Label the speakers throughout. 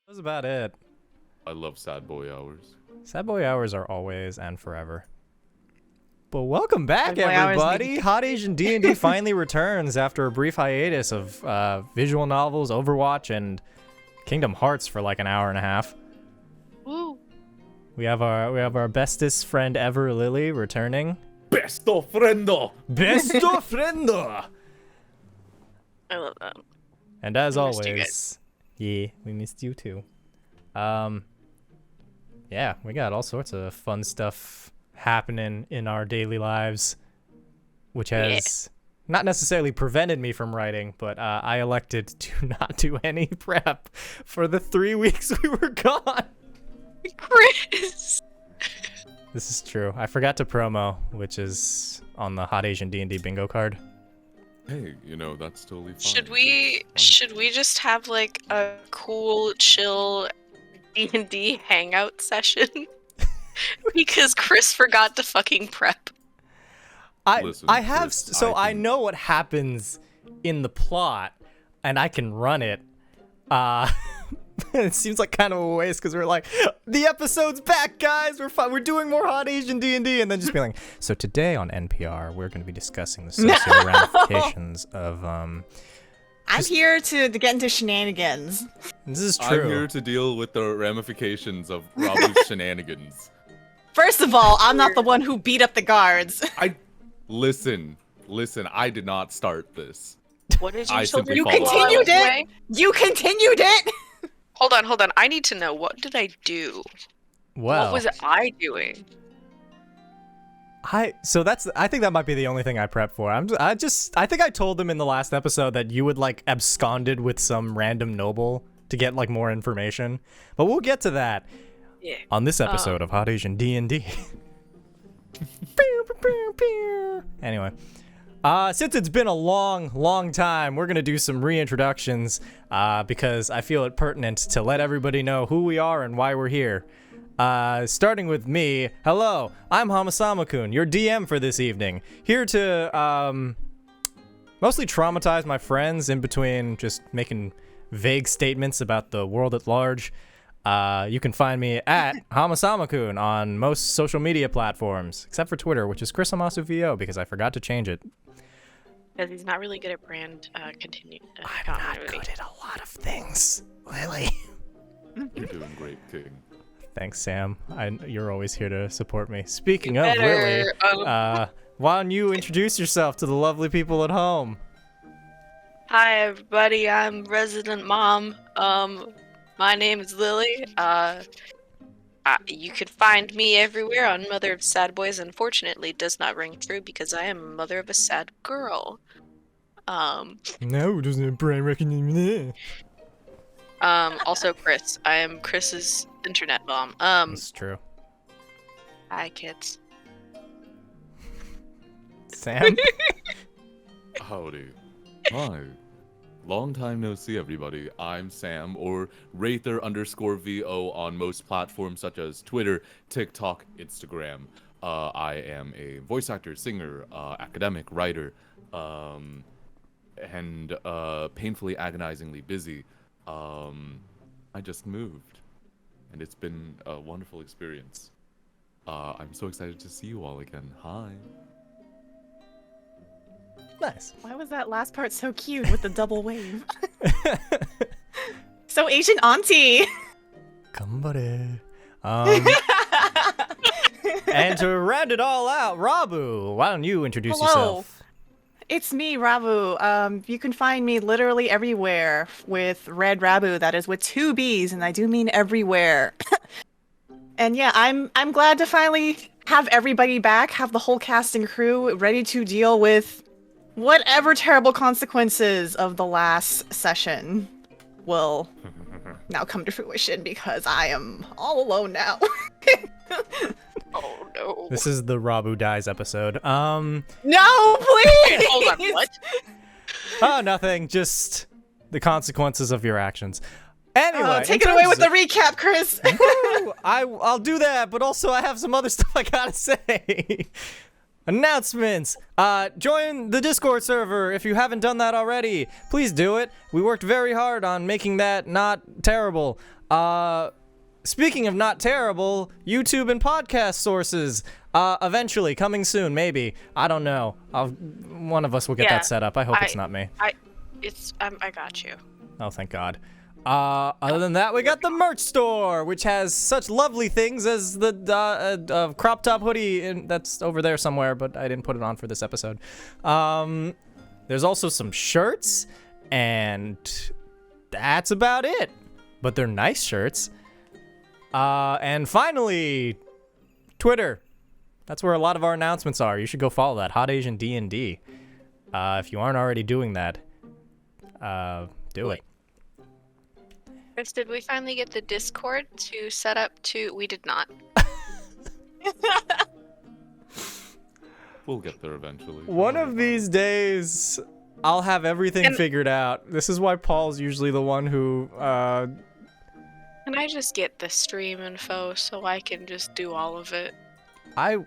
Speaker 1: That's about it.
Speaker 2: I love sad boy hours.
Speaker 1: Sad boy hours are always and forever. But welcome back,
Speaker 3: Sad boy hours
Speaker 1: everybody. Hot Asian D&D finally returns after a brief hiatus of visual novels, Overwatch, and Kingdom Hearts for like an hour and a half.
Speaker 3: Woo.
Speaker 1: We have our bestest friend ever, Lily, returning.
Speaker 2: Besto friendo!
Speaker 1: Besto friendo!
Speaker 3: I love that.
Speaker 1: And as
Speaker 3: We missed you
Speaker 1: always, yeah, we missed you too. Yeah, we got all sorts of fun stuff happening in our daily lives, which has not necessarily prevented me from writing, but I elected to not do any prep for the 3 weeks we were gone.
Speaker 3: Chris!
Speaker 1: This is true. I forgot to promo, which is on the Hot Asian D&D bingo card.
Speaker 2: Hey, that's totally fine.
Speaker 3: Should we just have like a cool, chill D&D hangout session? Because Chris forgot to fucking prep.
Speaker 2: Listen,
Speaker 1: I have,
Speaker 2: Chris,
Speaker 1: so I
Speaker 2: think-
Speaker 1: know what happens in the plot, and I can run it. It seems like kind of a waste because we're like, the episode's back, guys. We're doing more Hot Asian D&D, and then just being like, so today on NPR we're going to be discussing the social ramifications of
Speaker 4: I'm here to get into shenanigans.
Speaker 1: This is true.
Speaker 2: I'm here to deal with the ramifications of Rabu's shenanigans.
Speaker 4: First of all, I'm not the one who beat up the guards.
Speaker 2: Listen, I did not start this.
Speaker 3: What did
Speaker 2: I
Speaker 3: you
Speaker 2: simply
Speaker 4: You
Speaker 2: followed.
Speaker 4: continued
Speaker 3: Way?
Speaker 4: it. You continued it.
Speaker 3: Hold on. I need to know, what did I do?
Speaker 1: Well,
Speaker 3: What was I doing?
Speaker 1: I think that might be the only thing I prepped for. I think I told them in the last episode that you would like absconded with some random noble to get like more information, but we'll get to that on this episode of Hot Asian D&D. Anyway, since it's been a long time, we're gonna do some reintroductions because I feel it pertinent to let everybody know who we are and why we're here. Starting with me, hello, I'm Hamasama-kun, your DM for this evening. Here to mostly traumatize my friends in between just making vague statements about the world at large. You can find me at Hamasama-kun on most social media platforms, except for Twitter, which is Chris Hamasu-VO, because I forgot to change it.
Speaker 3: Because he's not really good at brand
Speaker 1: I'm not good at a lot of things, Lily.
Speaker 2: You're doing great, King.
Speaker 1: Thanks, Sam. You're always here to support me. Speaking of
Speaker 3: better,
Speaker 1: Lily, why don't you introduce yourself to the lovely people at home?
Speaker 3: Hi everybody, I'm Resident Mom. My name is Lily. You could find me everywhere on Mother of Sad Boys. Unfortunately, it does not ring true because I am mother of a sad girl.
Speaker 1: No, doesn't have brand recognition.
Speaker 3: Also Chris. I am Chris's internet mom.
Speaker 1: That's true.
Speaker 3: Hi kids.
Speaker 1: Sam?
Speaker 2: Howdy. Hi. Long time no see, everybody. I'm Sam, or Rather_VO on most platforms such as Twitter, TikTok, Instagram. I am a voice actor, singer, academic, writer, and painfully agonizingly busy. I just moved, and it's been a wonderful experience. I'm so excited to see you all again. Hi.
Speaker 1: Nice.
Speaker 4: Why was that last part so cute with the double wave? So Asian auntie.
Speaker 1: Gambare. And to round it all out, Rabu, why don't you introduce
Speaker 4: Hello.
Speaker 1: yourself?
Speaker 4: It's me, Rabu. You can find me literally everywhere with Red Rabu. That is with 2 B's, and I do mean everywhere. And yeah, I'm glad to finally have everybody back, have the whole cast and crew ready to deal with whatever terrible consequences of the last session will now come to fruition because I am all alone now.
Speaker 3: Oh no.
Speaker 1: This is the Rabu Dies episode.
Speaker 4: No, please!
Speaker 3: Hold on, what?
Speaker 1: Oh, nothing. Just the consequences of your actions. Anyway,
Speaker 4: Take
Speaker 1: in
Speaker 4: it away
Speaker 1: terms
Speaker 4: with the
Speaker 1: of-
Speaker 4: recap, Chris.
Speaker 1: Woo! I'll do that, but also I have some other stuff I gotta say. Announcements! Join the Discord server if you haven't done that already. Please do it. We worked very hard on making that not terrible. Speaking of not terrible, YouTube and podcast sources. Eventually, coming soon, maybe. I don't know. One of us will get
Speaker 3: Yeah,
Speaker 1: that set up. I hope it's not me.
Speaker 3: I got you.
Speaker 1: Oh, thank God. Other than that, we got the merch store, which has such lovely things as the crop top hoodie that's over there somewhere, but I didn't put it on for this episode. There's also some shirts, and that's about it. But they're nice shirts. And finally, Twitter. That's where a lot of our announcements are. You should go follow that, Hot Asian D&D. If you aren't already doing that, do it.
Speaker 3: Chris, did we finally get the Discord to set up to... We did not.
Speaker 2: We'll get there eventually.
Speaker 1: One of these days, I'll have everything figured out. This is why Paul's usually the one who...
Speaker 3: Can I just get the stream info so I can just do all of it?
Speaker 1: I'll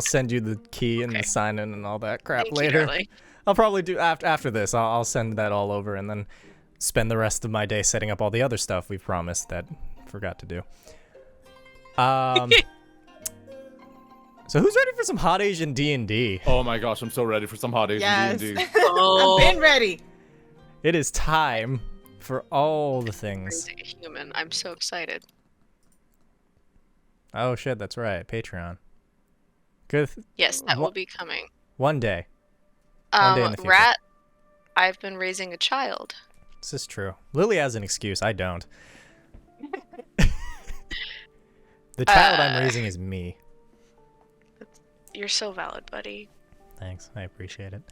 Speaker 1: send you the key and the sign in and all that crap
Speaker 3: Thank you,
Speaker 1: later.
Speaker 3: darling.
Speaker 1: I'll probably do after this. I'll send that all over and then spend the rest of my day setting up all the other stuff we promised that forgot to do. So who's ready for some Hot Asian D&D?
Speaker 2: Oh my gosh, I'm so ready for some Hot Asian
Speaker 4: Yes.
Speaker 2: D&D.
Speaker 3: Oh,
Speaker 4: I've been ready.
Speaker 1: It is time for all the things.
Speaker 3: crazy human. I'm so excited.
Speaker 1: Oh shit, that's right. Patreon. Good.
Speaker 3: Yes, that will be coming.
Speaker 1: One day. One day in the future.
Speaker 3: Rat, I've been raising a child.
Speaker 1: This is true. Lily has an excuse. I don't. The child I'm raising is me.
Speaker 3: You're so valid, buddy.
Speaker 1: Thanks. I appreciate it.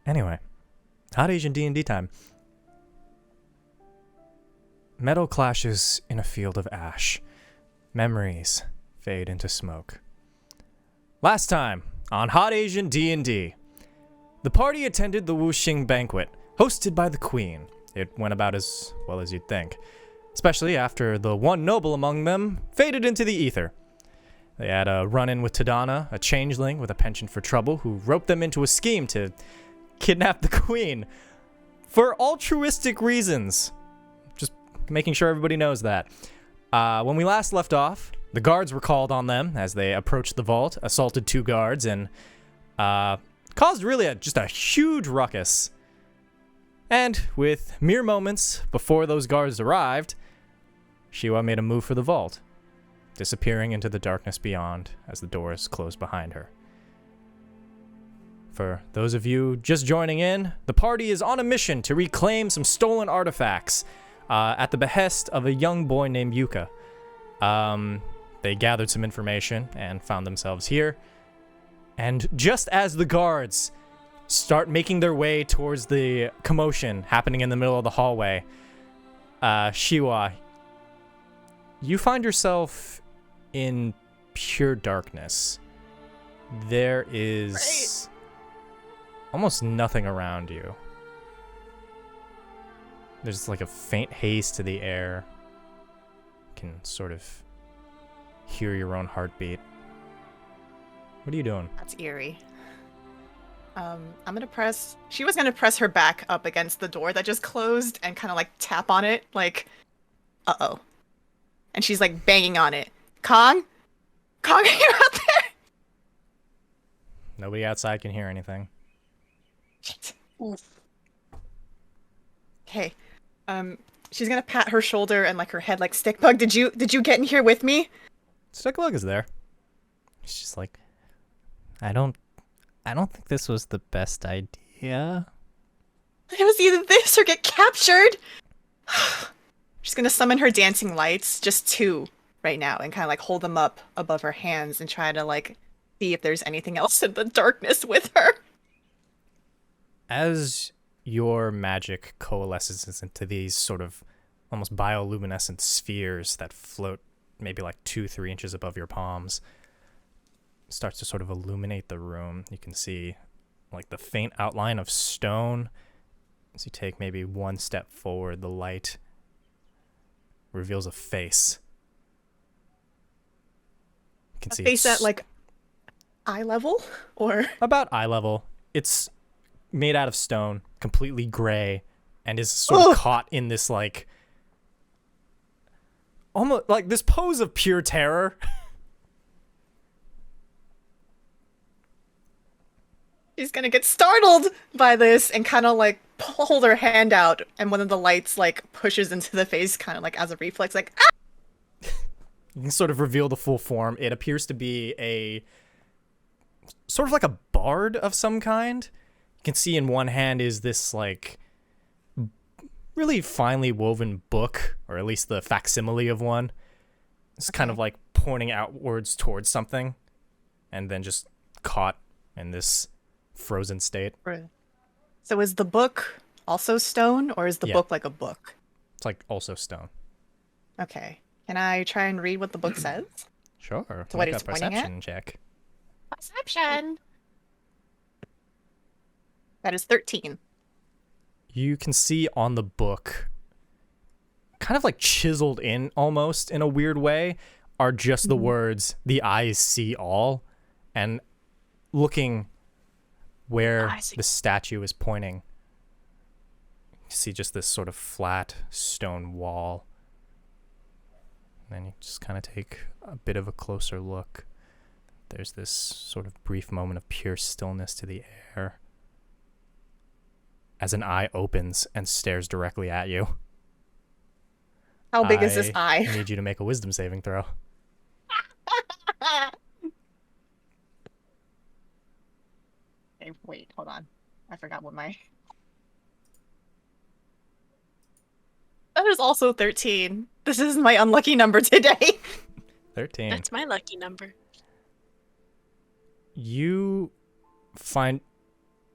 Speaker 1: Anyway, Hot Asian D&D time. Metal clashes in a field of ash. Memories fade into smoke. Last time on Hot Asian D&D, the party attended the Wuxing banquet, hosted by the queen. It went about as well as you'd think, especially after the one noble among them faded into the ether. They had a run-in with Tadana, a changeling with a penchant for trouble, who roped them into a scheme to kidnap the queen for altruistic reasons. Just making sure everybody knows that. When we last left off, the guards were called on them as they approached the vault, assaulted 2 guards, and caused really just a huge ruckus. And with mere moments before those guards arrived, Shiwa made a move for the vault, disappearing into the darkness beyond as the doors closed behind her. For those of you just joining in, the party is on a mission to reclaim some stolen artifacts at the behest of a young boy named Yuka. They gathered some information and found themselves here. And just as the guards start making their way towards the commotion happening in the middle of the hallway, Shiwa, you find yourself in pure darkness. There is almost nothing around you. There's like a faint haze to the air. You can sort of hear your own heartbeat. What are you doing?
Speaker 4: That's eerie. I'm gonna press. She was gonna press her back up against the door that just closed and kind of like tap on it, like, uh-oh. And she's like banging on it. Kong, are you out there?
Speaker 1: Nobody outside can hear anything.
Speaker 4: Okay. She's gonna pat her shoulder and like her head, like, Stickbug, did you get in here with me?
Speaker 1: Stickbug is there. She's just like, I don't think this was the best idea.
Speaker 4: It was either this or get captured. She's gonna summon her dancing lights, just 2 right now, and kind of like hold them up above her hands and try to like see if there's anything else in the darkness with her.
Speaker 1: As your magic coalesces into these sort of almost bioluminescent spheres that float maybe like 2-3 inches above your palms, starts to sort of illuminate the room. You can see like the faint outline of stone. As you take maybe 1 step forward, the light reveals a face. You can
Speaker 4: A
Speaker 1: see
Speaker 4: face
Speaker 1: it's
Speaker 4: at like eye level, or
Speaker 1: about eye level. It's made out of stone, completely gray, and is sort of caught in this like almost like this pose of pure terror.
Speaker 4: She's gonna get startled by this and kind of like hold her hand out, and one of the lights like pushes into the face, kind of like as a reflex, like ah!
Speaker 1: You can sort of reveal the full form. It appears to be a sort of like a bard of some kind. You can see in one hand is this like really finely woven book, or at least the facsimile of one. It's kind of like pointing outwards towards something, and then just caught in this frozen state.
Speaker 4: Right. So is the book also stone, or is the book like a book?
Speaker 1: It's like also stone.
Speaker 4: Okay. Can I try and read what the book says?
Speaker 1: Sure.
Speaker 4: So what
Speaker 1: Make
Speaker 4: it's
Speaker 1: a
Speaker 4: pointing at?
Speaker 1: perception check.
Speaker 4: Perception. That is 13.
Speaker 1: You can see on the book, kind of like chiseled in almost in a weird way, are just the words, "The eyes see all," and looking where the statue is pointing, you see just this sort of flat stone wall. And then you just kind of take a bit of a closer look. There's this sort of brief moment of pure stillness to the air as an eye opens and stares directly at you.
Speaker 4: How big is this eye?
Speaker 1: I need you to make a wisdom saving throw.
Speaker 4: Okay, wait, hold on. I forgot what my... That is also 13. This is my unlucky number today.
Speaker 1: 13.
Speaker 3: That's my lucky number.
Speaker 1: You find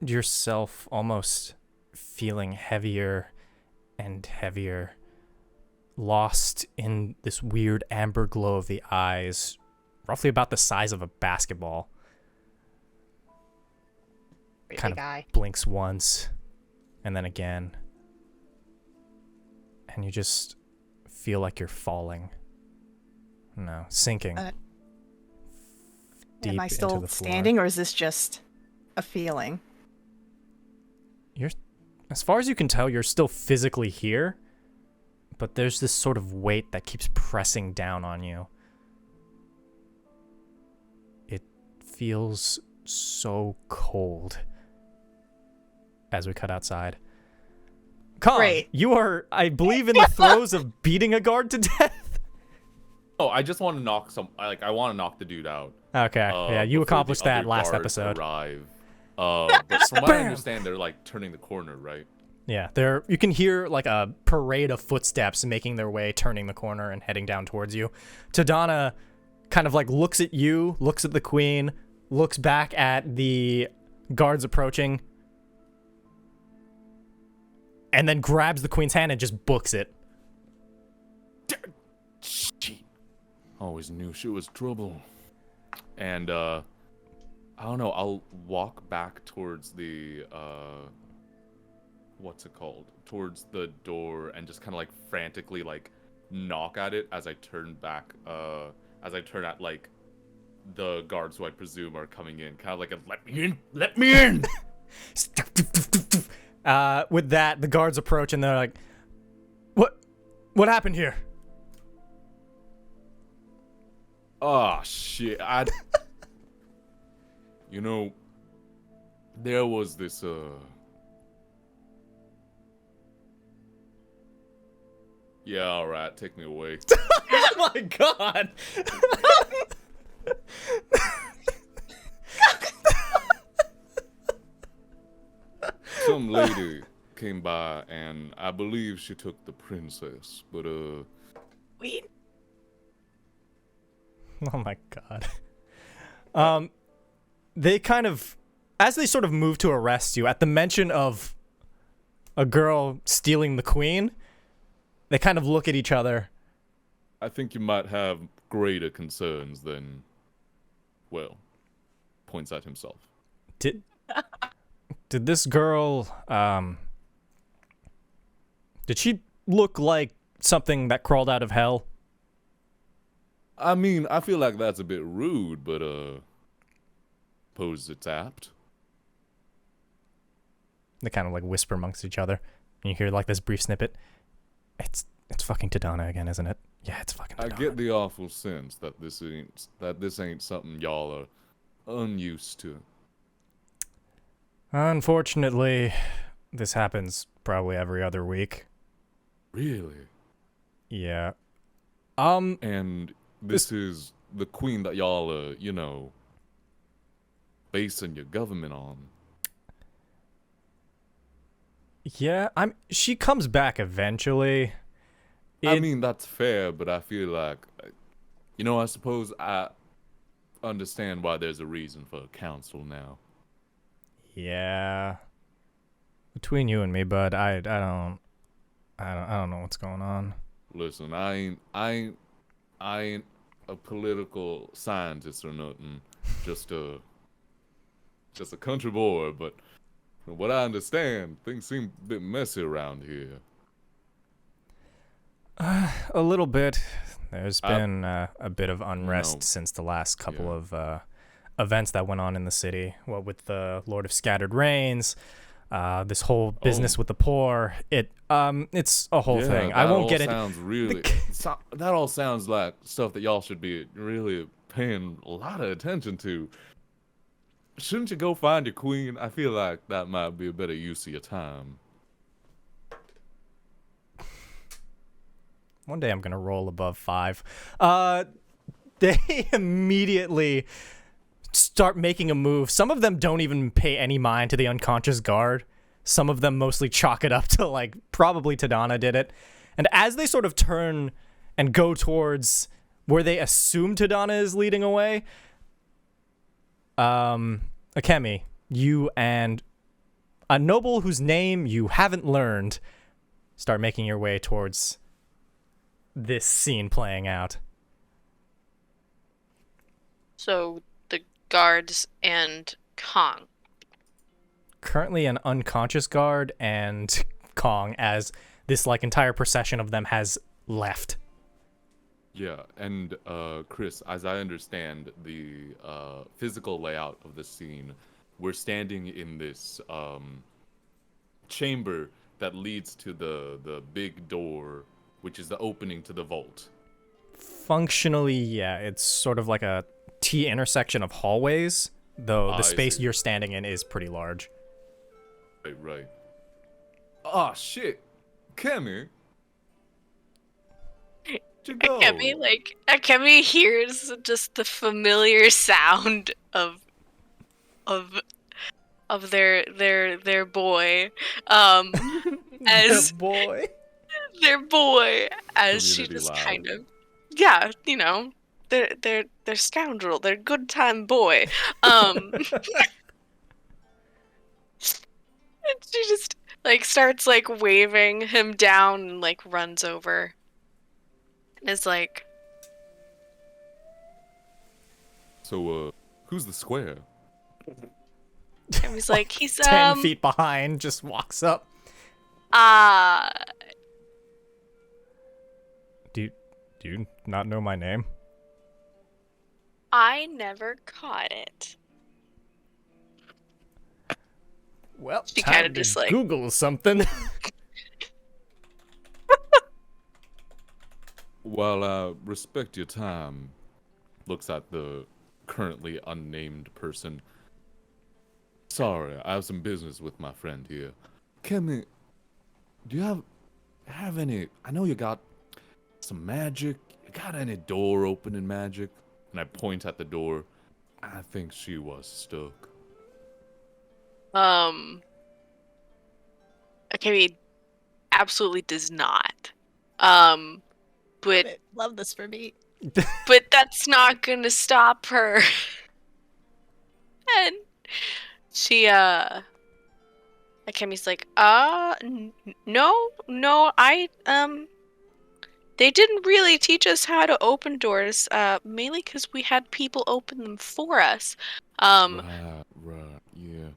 Speaker 1: yourself almost feeling heavier and heavier, lost in this weird amber glow of the eyes, roughly about the size of a basketball. Kind of blinks once, and then again. And you just feel like you're falling. No, sinking. Deep
Speaker 4: am I
Speaker 1: into
Speaker 4: still
Speaker 1: the floor.
Speaker 4: standing, or is this just a feeling?
Speaker 1: You're, as far as you can tell, you're still physically here, but there's this sort of weight that keeps pressing down on you. It feels so cold as we cut outside. Kong,
Speaker 4: Great.
Speaker 1: you are, I believe, in the throes of beating a guard to death.
Speaker 2: Oh, I just want to knock I want to knock the dude out.
Speaker 1: Okay, yeah, you
Speaker 2: before
Speaker 1: accomplished
Speaker 2: the
Speaker 1: that
Speaker 2: other
Speaker 1: last
Speaker 2: guards
Speaker 1: episode.
Speaker 2: Arrive. But from what I understand, they're like turning the corner, right?
Speaker 1: Yeah, you can hear like a parade of footsteps making their way, turning the corner and heading down towards you. Tadana kind of like looks at you, looks at the queen, looks back at the guards approaching, and then grabs the queen's hand and just books it.
Speaker 2: She always knew she was trouble. And I don't know, I'll walk back towards the what's it called? Towards the door, and just kind of like frantically like knock at it as I turn back as I turn at like the guards who I presume are coming in. Kind of like a let me in, let me in.
Speaker 1: With that, the guards approach and they're like, What happened here?
Speaker 2: Oh shit. You know, there was this yeah, alright, take me away.
Speaker 1: Oh my god.
Speaker 2: Some lady came by and I believe she took the princess, but
Speaker 3: Wait.
Speaker 1: Oh my god. They kind of, as they sort of move to arrest you, at the mention of a girl stealing the queen, they kind of look at each other.
Speaker 2: I think you might have greater concerns than, well, points at himself.
Speaker 1: Did this girl, did she look like something that crawled out of hell?
Speaker 2: I mean, I feel like that's a bit rude, but suppose it's apt.
Speaker 1: They kind of like whisper amongst each other, and you hear like this brief snippet. It's fucking Tadana again, isn't it? Yeah, it's fucking
Speaker 2: I
Speaker 1: Dodonna.
Speaker 2: get the awful sense that this ain't something y'all are unused to.
Speaker 1: Unfortunately, this happens probably every other week.
Speaker 2: Really?
Speaker 1: Yeah.
Speaker 2: And this is the queen that y'all are, basing your government on.
Speaker 1: Yeah, she comes back eventually.
Speaker 2: I mean, that's fair, but I feel like, I suppose I understand why there's a reason for a council now.
Speaker 1: Yeah. Between you and me, bud, I don't know what's going on.
Speaker 2: Listen, I ain't a political scientist or nothing. Just a country boy, but from what I understand, things seem a bit messy around here.
Speaker 1: A little bit. There's been a bit of unrest
Speaker 2: No.
Speaker 1: since the last couple
Speaker 2: Yeah.
Speaker 1: of events that went on in the city. Well, with the Lord of Scattered Rains, this whole business with the poor. It's a whole thing. I won't get into.
Speaker 2: Sounds really. That all sounds like stuff that y'all should be really paying a lot of attention to. Shouldn't you go find your queen? I feel like that might be a better use of your time.
Speaker 1: One day I'm gonna roll above 5. They immediately start making a move. Some of them don't even pay any mind to the unconscious guard. Some of them mostly chalk it up to, like, probably Tadana did it. And as they sort of turn and go towards where they assume Tadana is leading away, Akemi, you and a noble whose name you haven't learned start making your way towards this scene playing out.
Speaker 3: So the guards and Kong.
Speaker 1: Currently an unconscious guard and Kong, as this like entire procession of them has left.
Speaker 2: Yeah, and Chris, as I understand the physical layout of the scene, we're standing in this chamber that leads to the big door, which is the opening to the vault.
Speaker 1: Functionally, yeah, it's sort of like a T intersection of hallways, though
Speaker 2: I
Speaker 1: the space
Speaker 2: see.
Speaker 1: you're standing in is pretty large.
Speaker 2: Right. Oh shit, Kemi. Where'd you go?
Speaker 3: Akemi hears just the familiar sound of their boy, as
Speaker 1: boy.
Speaker 3: their boy, as she
Speaker 2: Community
Speaker 3: just
Speaker 2: loud.
Speaker 3: kind of, they're scoundrel, they're good time boy, and she just like starts like waving him down and like runs over and is like,
Speaker 2: So, who's the square?
Speaker 3: and he's like, he's
Speaker 1: 10 feet behind, just walks up. Do you not know my name?
Speaker 3: I never caught it.
Speaker 1: Well,
Speaker 3: She kinda
Speaker 1: time to
Speaker 3: just, like-
Speaker 1: Google something.
Speaker 2: While I respect your time, looks at the currently unnamed person. Sorry, I have some business with my friend here. Kemi, do you have any? I know you got some magic. You got any door opening magic? And I point at the door. I think she was stuck.
Speaker 3: Akemi absolutely does not. But
Speaker 4: Love this for me.
Speaker 3: that's not gonna stop her. And she Akemi's like, no, I they didn't really teach us how to open doors, mainly because we had people open them for us.
Speaker 2: Right, yeah.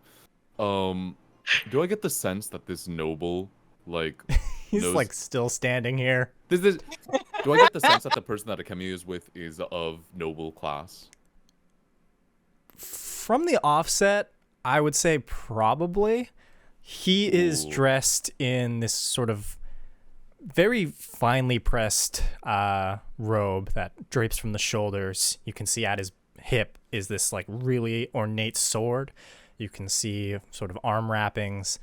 Speaker 2: Do I get the sense that this noble, like,
Speaker 1: He's
Speaker 2: knows-
Speaker 1: like still standing here.
Speaker 2: do I get the sense that the person that Akemi is with is of noble class?
Speaker 1: From the offset, I would say probably. He is
Speaker 2: Ooh.
Speaker 1: dressed in this sort of very finely pressed robe that drapes from the shoulders. You can see at his hip is this like really ornate sword. You can see sort of arm wrappings.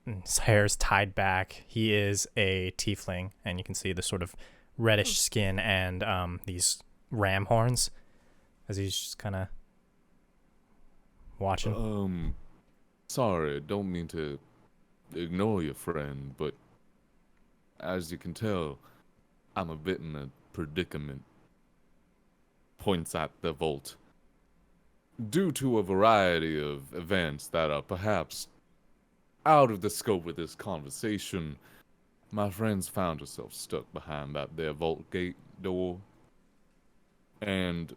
Speaker 1: His hair's tied back. He is a tiefling, and you can see the sort of reddish skin and these ram horns as he's just kind of watching.
Speaker 2: Sorry, don't mean to ignore your friend, but as you can tell, I'm a bit in a predicament. Points at the vault. Due to a variety of events that are perhaps out of the scope of this conversation, my friend's found herself stuck behind that there vault gate door. And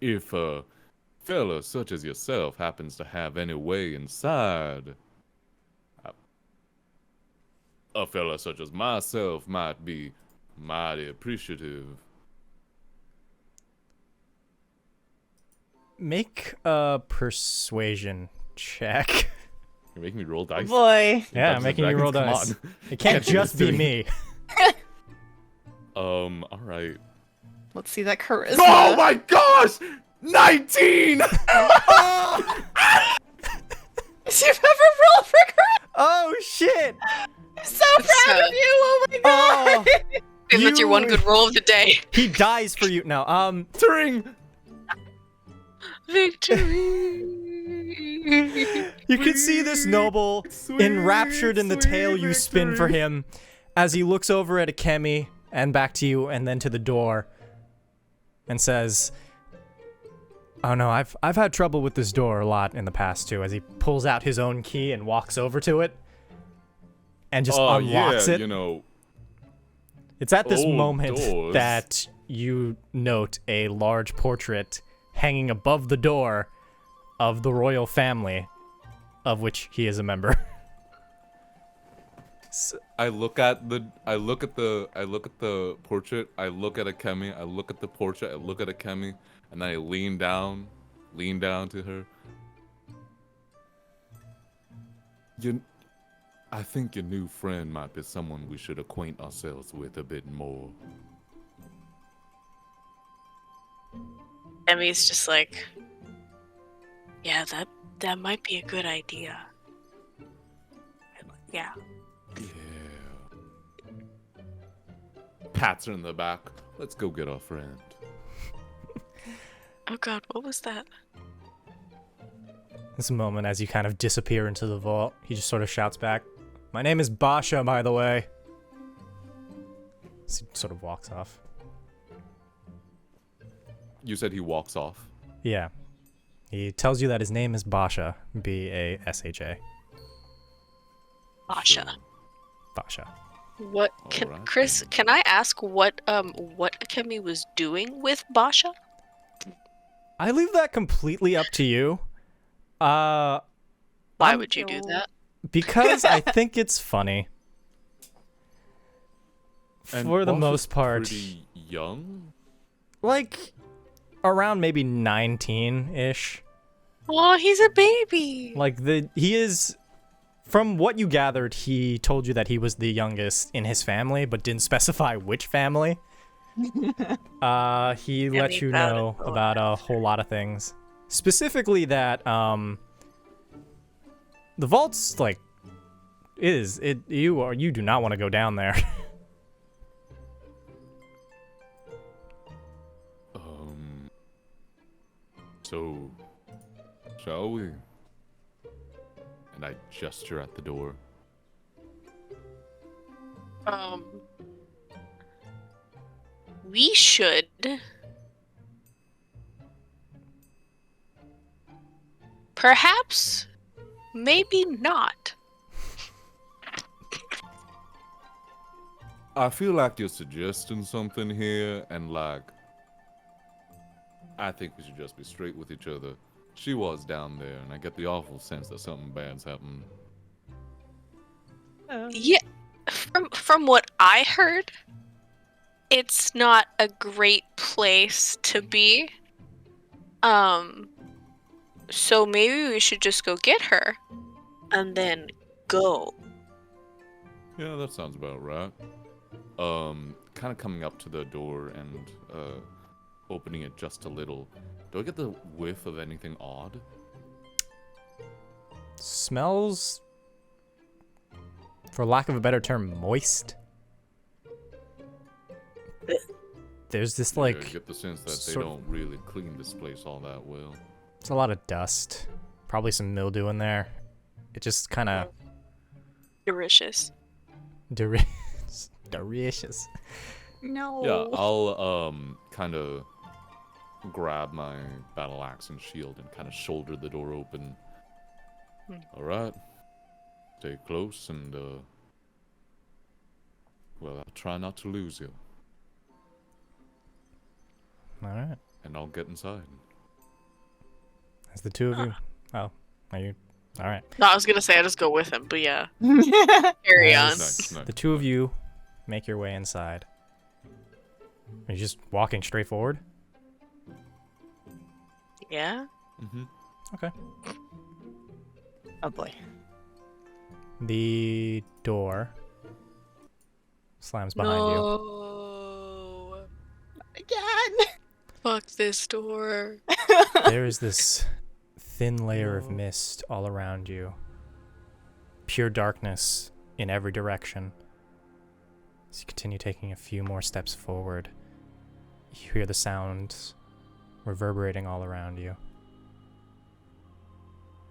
Speaker 2: if a fella such as yourself happens to have any way inside, a fella such as myself might be mighty appreciative.
Speaker 1: Make a persuasion check.
Speaker 2: You're making me roll dice.
Speaker 4: Boy.
Speaker 1: Yeah,
Speaker 2: Dungeons
Speaker 1: I'm making
Speaker 2: and
Speaker 1: you roll
Speaker 2: Dragons,
Speaker 1: dice.
Speaker 2: come on.
Speaker 1: It can't just be me.
Speaker 2: Alright.
Speaker 4: Let's see that charisma.
Speaker 2: Oh my gosh! 19!
Speaker 4: Did you ever roll for charisma?
Speaker 1: Oh shit!
Speaker 4: I'm so proud of you. Oh my god.
Speaker 3: And that's your one good roll of the day.
Speaker 1: He dies for you now.
Speaker 2: Turing!
Speaker 3: Victory.
Speaker 1: You can see this noble enraptured in the tale you spin for him as he looks over at Akemi and back to you and then to the door and says, "Oh no, I've had trouble with this door a lot in the past too," as he pulls out his own key and walks over to it and just unlocks it.
Speaker 2: You know,
Speaker 1: It's at this
Speaker 2: old
Speaker 1: moment
Speaker 2: doors.
Speaker 1: that you note a large portrait hanging above the door of the royal family, of which he is a member.
Speaker 2: I look at the portrait, I look at Akemi, I look at the portrait, I look at Akemi, and then I lean down to her. I think your new friend might be someone we should acquaint ourselves with a bit more.
Speaker 3: Emmy's just like, yeah, that might be a good idea. Yeah.
Speaker 2: Yeah. Pats her in the back. Let's go get our friend.
Speaker 3: Oh god, what was that?
Speaker 1: This moment, as you kind of disappear into the vault, he just sort of shouts back, "My name is Basha, by the way." He sort of walks off.
Speaker 2: You said he walks off.
Speaker 1: Yeah. He tells you that his name is Basha, B-A-S-H-A.
Speaker 3: Basha.
Speaker 1: Basha.
Speaker 3: What can
Speaker 2: Alright,
Speaker 3: Chris?
Speaker 2: then.
Speaker 3: Can I ask what Akemi was doing with Basha?
Speaker 1: I leave that completely up to you.
Speaker 3: Why
Speaker 1: I'm-
Speaker 3: would you do that?
Speaker 1: Because I think it's funny.
Speaker 2: And
Speaker 1: For the
Speaker 2: Basha's
Speaker 1: most part,
Speaker 2: pretty young.
Speaker 1: like around maybe 19-ish.
Speaker 3: Oh, he's a baby.
Speaker 1: Like he is, from what you gathered, he told you that he was the youngest in his family, but didn't specify which family. He let
Speaker 3: he
Speaker 1: you
Speaker 3: found
Speaker 1: know
Speaker 3: it.
Speaker 1: about a whole lot of things. Specifically that the vault's like you do not want to go down there.
Speaker 2: So, shall we? And I gesture at the door.
Speaker 3: We should. Perhaps, maybe not.
Speaker 2: I feel like you're suggesting something here, and like, I think we should just be straight with each other. She was down there, and I get the awful sense that something bad's happened.
Speaker 3: Yeah, from what I heard, it's not a great place to be. So maybe we should just go get her, and then go.
Speaker 2: Yeah, that sounds about right. Kind of coming up to the door and opening it just a little. Do I get the whiff of anything odd?
Speaker 1: Smells, for lack of a better term, moist. There's this
Speaker 2: Yeah, I
Speaker 1: like,
Speaker 2: get the sense that they
Speaker 1: sort-
Speaker 2: don't really clean this place all that well.
Speaker 1: it's a lot of dust, probably some mildew in there. It just kind of
Speaker 3: Delicious.
Speaker 1: delicious.
Speaker 4: No.
Speaker 2: Yeah, I'll kind of grab my battle axe and shield and kind of shoulder the door open. All right, stay close and well, I'll try not to lose you,
Speaker 1: All right.
Speaker 2: and I'll get inside.
Speaker 1: As the two of you. Oh, are you? All right.
Speaker 3: No, I was gonna say I just go with him, but yeah. Carry on.
Speaker 1: As
Speaker 2: Nice.
Speaker 1: the two of you make your way inside. Are you just walking straight forward?
Speaker 3: Yeah.
Speaker 2: Mm-hmm.
Speaker 1: Okay.
Speaker 4: Oh boy.
Speaker 1: The door slams behind you.
Speaker 3: No.
Speaker 4: Again.
Speaker 3: Fuck this door.
Speaker 1: There is this thin layer of mist all around you. Pure darkness in every direction. As you continue taking a few more steps forward, you hear the sounds reverberating all around you.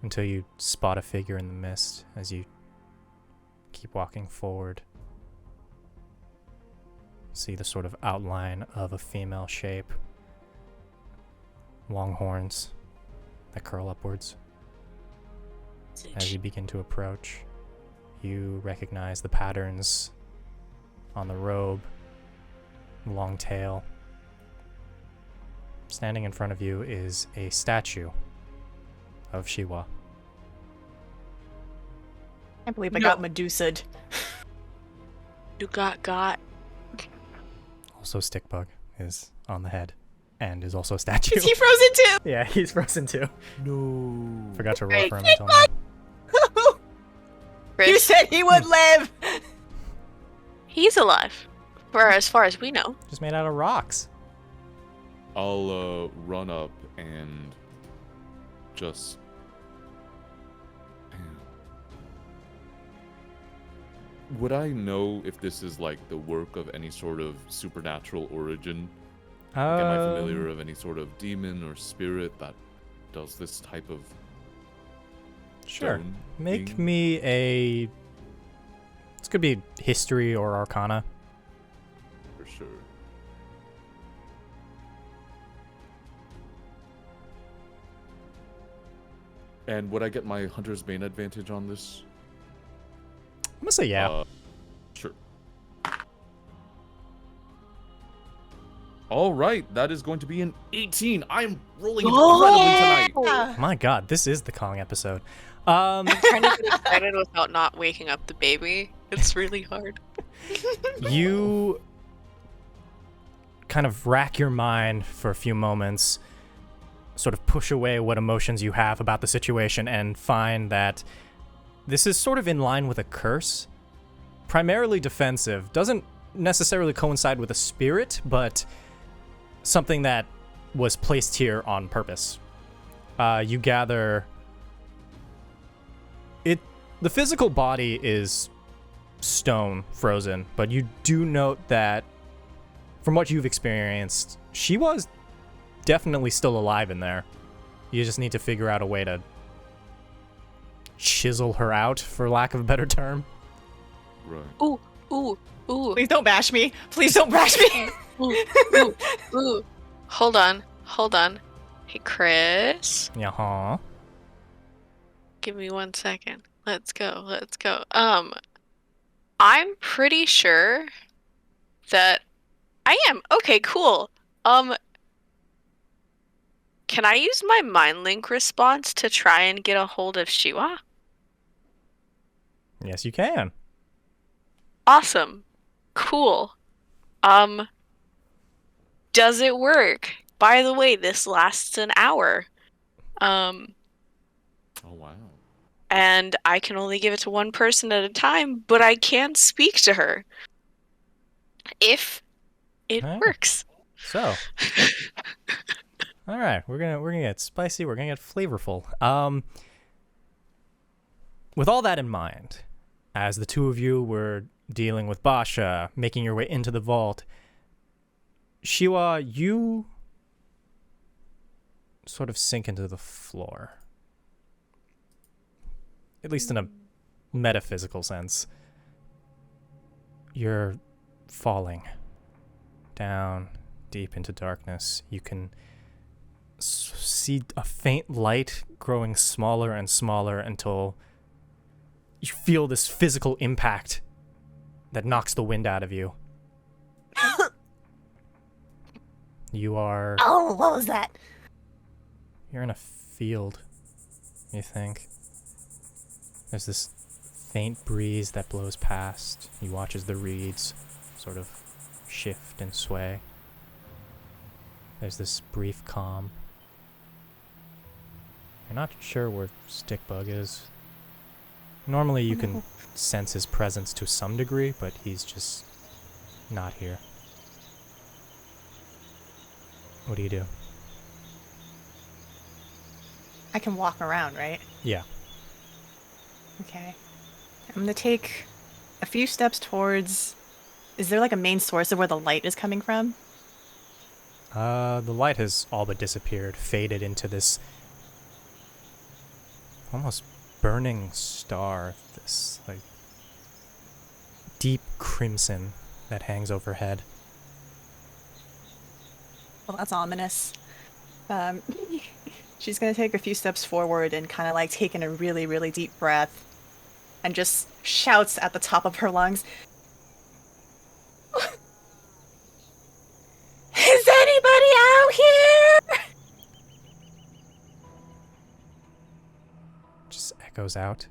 Speaker 1: Until you spot a figure in the mist as you keep walking forward. See the sort of outline of a female shape. Long horns that curl upwards. As you begin to approach, you recognize the patterns on the robe, long tail. Standing in front of you is a statue of Shiwa.
Speaker 4: I believe I
Speaker 3: No.
Speaker 4: got Medusa'd.
Speaker 3: You got.
Speaker 1: Also, Stickbug is on the head and is also a statue.
Speaker 4: Is he frozen too?
Speaker 1: Yeah, he's frozen too.
Speaker 2: No.
Speaker 1: Forgot to roll
Speaker 3: Hey,
Speaker 1: for him until now.
Speaker 4: You
Speaker 3: Chris,
Speaker 4: said he would live.
Speaker 3: he's alive. For as far as we know.
Speaker 1: Just made out of rocks.
Speaker 2: I'll run up and just. Would I know if this is like the work of any sort of supernatural origin? Like, am I familiar of any sort of demon or spirit that does this type of
Speaker 1: Sure.
Speaker 2: stone
Speaker 1: Make
Speaker 2: thing?
Speaker 1: me a. This could be history or arcana.
Speaker 2: For sure. And would I get my Hunter's Bane advantage on this?
Speaker 1: I'm gonna say yeah.
Speaker 2: Sure. All right, that is going to be an 18. I'm rolling incredibly tonight.
Speaker 1: My God, this is the Kong episode.
Speaker 3: I'm trying to get excited without not waking up the baby. It's really hard.
Speaker 1: You kind of rack your mind for a few moments, sort of push away what emotions you have about the situation, and find that this is sort of in line with a curse. Primarily defensive. Doesn't necessarily coincide with a spirit, but something that was placed here on purpose. You gather... The physical body is stone frozen, but you do note that from what you've experienced, she was definitely still alive in there. You just need to figure out a way to chisel her out, for lack of a better term.
Speaker 2: Right.
Speaker 3: Ooh, ooh, ooh,
Speaker 4: Please don't bash me. Please don't bash me.
Speaker 3: ooh, ooh, ooh. Hold on. Hey, Chris.
Speaker 1: Yeah.
Speaker 3: Give me 1 second. Let's go. I'm pretty sure that I am. Okay, cool. Can I use my mind link response to try and get a hold of Shiwa?
Speaker 1: Yes, you can.
Speaker 3: Awesome. Cool. Does it work? By the way, this lasts an hour.
Speaker 2: Oh wow.
Speaker 3: and I can only give it to one person at a time, but I can speak to her if it
Speaker 1: Alright.
Speaker 3: works.
Speaker 1: So, all right, we're gonna get spicy. We're gonna get flavorful. With all that in mind, as the two of you were dealing with Basha, making your way into the vault, Shiwa, you sort of sink into the floor. At least in a metaphysical sense. You're falling down deep into darkness. You can see a faint light growing smaller and smaller until you feel this physical impact that knocks the wind out of you. You are...
Speaker 4: Oh, what was that?
Speaker 1: You're in a field, you think. There's this faint breeze that blows past. You watch as the reeds sort of shift and sway. There's this brief calm. You're not sure where Stickbug is. Normally you can sense his presence to some degree, but he's just not here. What do you do?
Speaker 4: I can walk around, right?
Speaker 1: Yeah.
Speaker 4: Okay. I'm gonna take a few steps towards... Is there like a main source of where the light is coming from?
Speaker 1: The light has all but disappeared, faded into this almost burning star, this like deep crimson that hangs overhead.
Speaker 4: Well, that's ominous. She's gonna take a few steps forward and kind of like take in a really, really deep breath and just shouts at the top of her lungs. Is anybody out here?
Speaker 1: Just echoes out.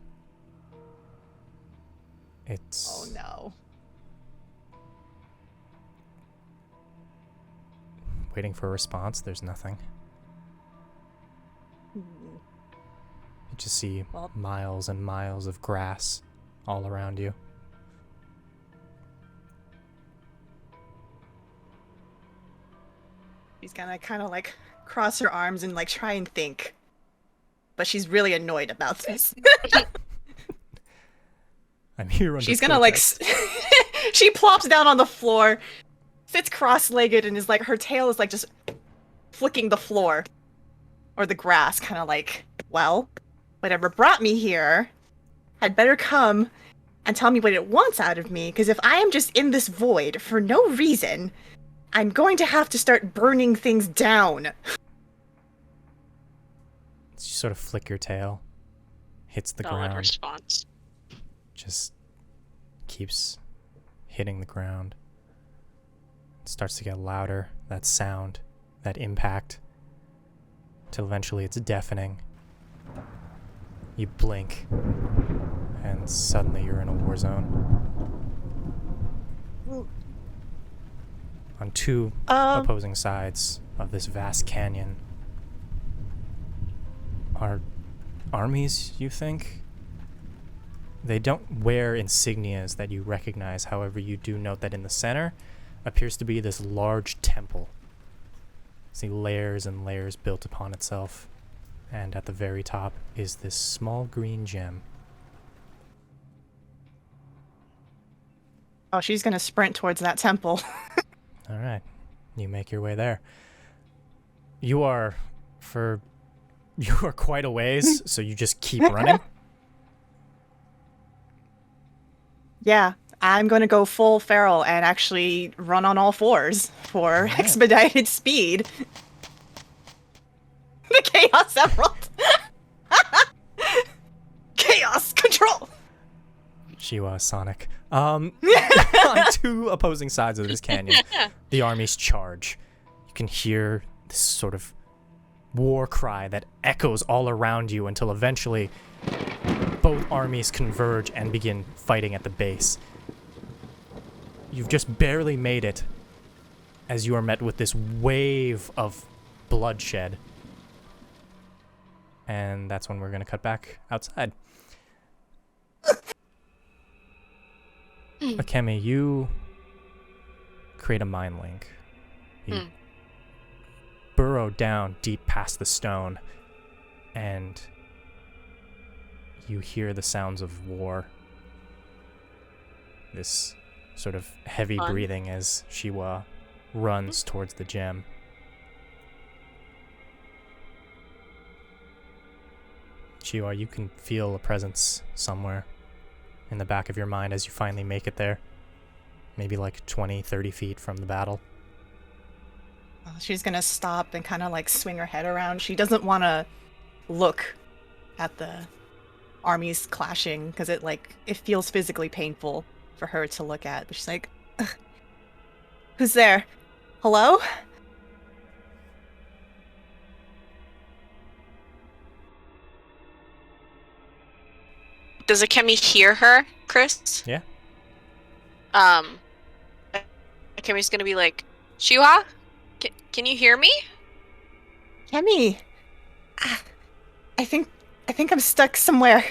Speaker 1: It's
Speaker 4: Oh no.
Speaker 1: waiting for a response. There's nothing. You just see
Speaker 4: Well-
Speaker 1: miles and miles of grass all around you.
Speaker 4: She's gonna kind of like cross her arms and like try and think. But she's really annoyed about this.
Speaker 1: I'm here under
Speaker 4: She's gonna like...
Speaker 1: protest.
Speaker 4: She plops down on the floor, sits cross-legged, and is like... Her tail is like just flicking the floor. Or the grass, kind of like... Well, whatever brought me here had better come and tell me what it wants out of me, because if I am just in this void for no reason, I'm going to have to start burning things down.
Speaker 1: You sort of flick your tail, hits the
Speaker 3: Solid
Speaker 1: ground,
Speaker 3: response.
Speaker 1: just keeps hitting the ground. It starts to get louder, that sound, that impact, till eventually it's deafening. You blink, and suddenly you're in a war zone. On two opposing sides of this vast canyon are armies, you think? They don't wear insignias that you recognize, however you do note that in the center appears to be this large temple. See layers and layers built upon itself, and at the very top is this small green gem.
Speaker 4: Oh, she's gonna sprint towards that temple.
Speaker 1: All right, you make your way there. You are quite a ways, so you just keep running.
Speaker 4: Yeah, I'm gonna go full feral and actually run on all fours for expedited speed. The Chaos Emerald! Chaos control!
Speaker 1: Shiwa, Sonic. On two opposing sides of this canyon, the armies charge. You can hear this sort of war cry that echoes all around you until eventually both armies converge and begin fighting at the base. You've just barely made it as you are met with this wave of bloodshed. And that's when we're going to cut back outside. Akemi, you create a mind link. You burrow down deep past the stone, and you hear the sounds of war. This sort of heavy breathing as Shiwa runs towards the gem. Shiwa, you can feel a presence somewhere in the back of your mind as you finally make it there. Maybe like 20, 30 feet from the battle.
Speaker 4: She's gonna stop and kind of like swing her head around. She doesn't want to look at the armies clashing because it feels physically painful for her to look at. But she's like, ugh. Who's there? Hello?
Speaker 3: Does Akemi hear her, Chris?
Speaker 1: Yeah.
Speaker 3: Akemi's gonna be like, Shiwa? Can you hear me?
Speaker 4: Kemi, I think I'm stuck somewhere.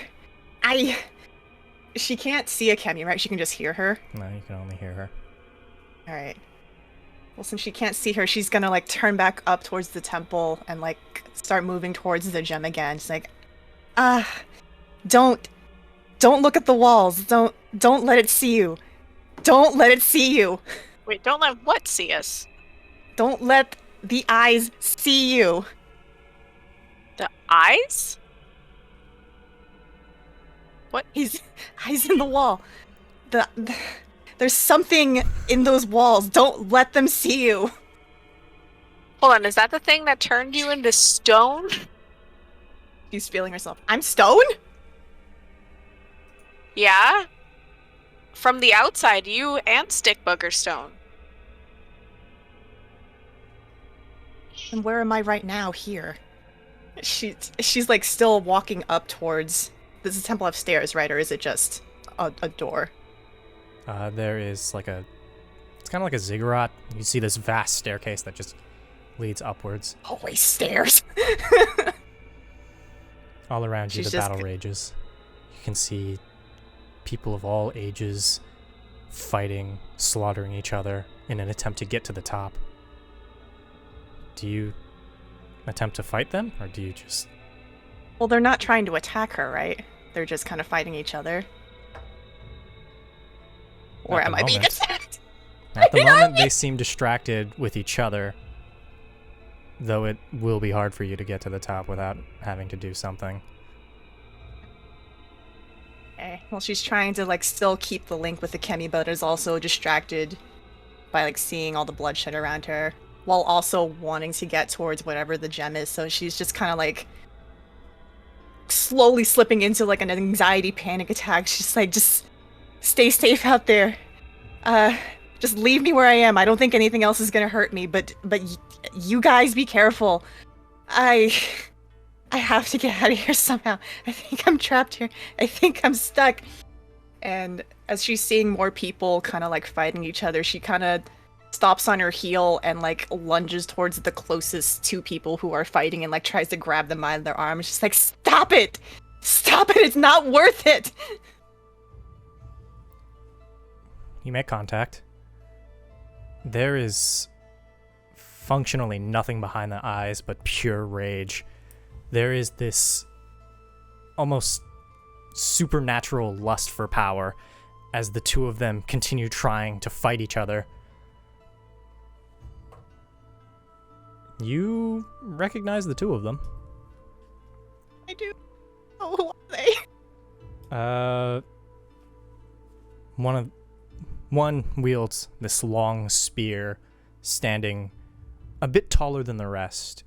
Speaker 4: She can't see Akemi, right? She can just hear her.
Speaker 1: No, you can only hear her.
Speaker 4: All right. Well, since she can't see her, she's gonna like turn back up towards the temple and like start moving towards the gem again. She's like, don't look at the walls. Don't let it see you. Don't let it see you.
Speaker 3: Wait, don't let what see us?
Speaker 4: Don't let the eyes see you.
Speaker 3: The eyes? What?
Speaker 4: He's in the wall. There's something in those walls. Don't let them see you.
Speaker 3: Hold on, is that the thing that turned you into stone?
Speaker 4: She's feeling herself. I'm stone?
Speaker 3: Yeah? From the outside, you and Stickbug are stone.
Speaker 4: And where am I right now? Here. She's like still walking up towards. This is a temple upstairs, right? Or is it just a door?
Speaker 1: There is like it's kind of like a ziggurat. You see this vast staircase that just leads upwards.
Speaker 4: Always stairs.
Speaker 1: All around you,
Speaker 4: She's
Speaker 1: the
Speaker 4: just
Speaker 1: battle rages. You can see people of all ages fighting, slaughtering each other in an attempt to get to the top. Do you attempt to fight them, or do you just...
Speaker 4: Well, they're not trying to attack her, right? They're just kind of fighting each other. Or
Speaker 1: At
Speaker 4: am
Speaker 1: the
Speaker 4: I being
Speaker 1: moment.
Speaker 4: attacked?
Speaker 1: At the moment, they seem distracted with each other, though it will be hard for you to get to the top without having to do something.
Speaker 4: Okay. Well, she's trying to like still keep the link with the Kemi, but is also distracted by like seeing all the bloodshed around her, while also wanting to get towards whatever the gem is. So she's just kind of like slowly slipping into like an anxiety panic attack. She's like, just stay safe out there. Just leave me where I am. I don't think anything else is gonna hurt me, but you guys be careful. I have to get out of here somehow. I think I'm trapped here. I think I'm stuck. And as she's seeing more people kind of like fighting each other, she kind of stops on her heel and like lunges towards the closest two people who are fighting and like tries to grab them by their arms. She's like, stop it! Stop it! It's not worth it!
Speaker 1: You make contact. There is functionally nothing behind the eyes but pure rage. There is this almost supernatural lust for power as the two of them continue trying to fight each other. You recognize the two of them.
Speaker 4: I do. Oh, who are they?
Speaker 1: One wields this long spear, standing a bit taller than the rest.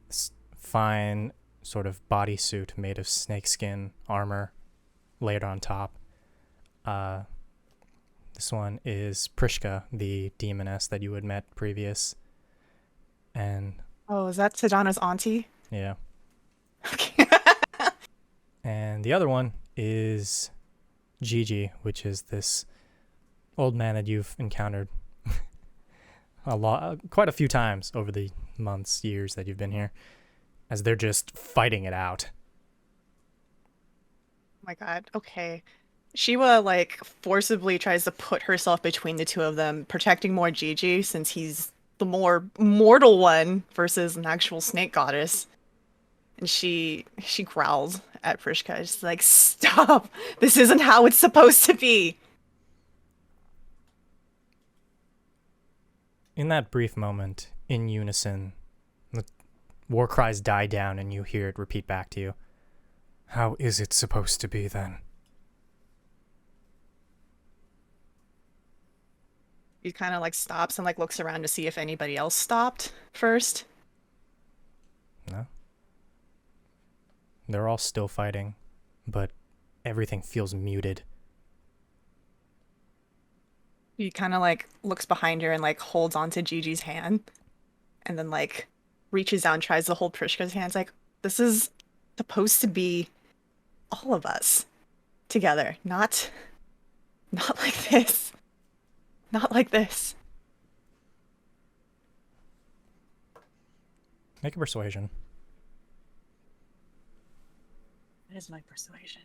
Speaker 1: This fine sort of bodysuit made of snakeskin armor layered on top. This one is Prishka, the demoness that you had met previous. And
Speaker 4: Oh, is that Sedana's auntie?
Speaker 1: yeah.
Speaker 4: Okay.
Speaker 1: And the other one is Gigi, which is this old man that you've encountered quite a few times over the months, years that you've been here, as they're just fighting it out.
Speaker 4: my god, okay. Shiwa, like, forcibly tries to put herself between the two of them, protecting more Gigi since he's the more mortal one versus an actual snake goddess. And she growls at Prishka. She's like, "Stop! This isn't how it's supposed to be."
Speaker 1: In that brief moment, in unison, the war cries die down and you hear it repeat back to you. How is it supposed to be then?
Speaker 4: He kind of like stops and like looks around to see if anybody else stopped first.
Speaker 1: No. They're all still fighting, but everything feels muted.
Speaker 4: He kind of like looks behind her and like holds onto Gigi's hand, and then like reaches down, tries to hold Prishka's hands. Like, this is supposed to be all of us together, not like this, not like this.
Speaker 1: Make a persuasion.
Speaker 4: That is my persuasion.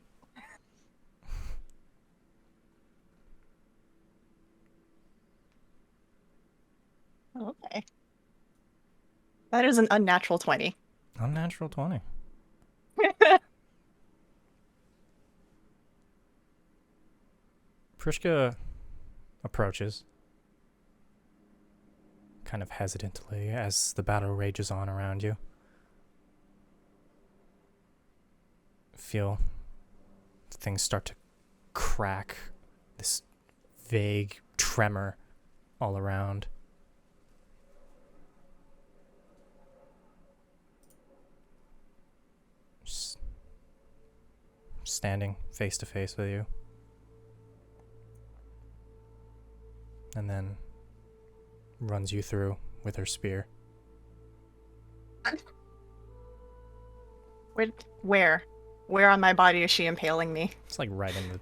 Speaker 4: Oh, okay. That is an unnatural 20.
Speaker 1: Unnatural 20. Prishka approaches, kind of hesitantly, as the battle rages on around you. Feel things start to crack, this vague tremor all around. Just standing face to face with you. And then runs you through with her spear.
Speaker 4: Where? Where on my body is she impaling me?
Speaker 1: It's like right in the,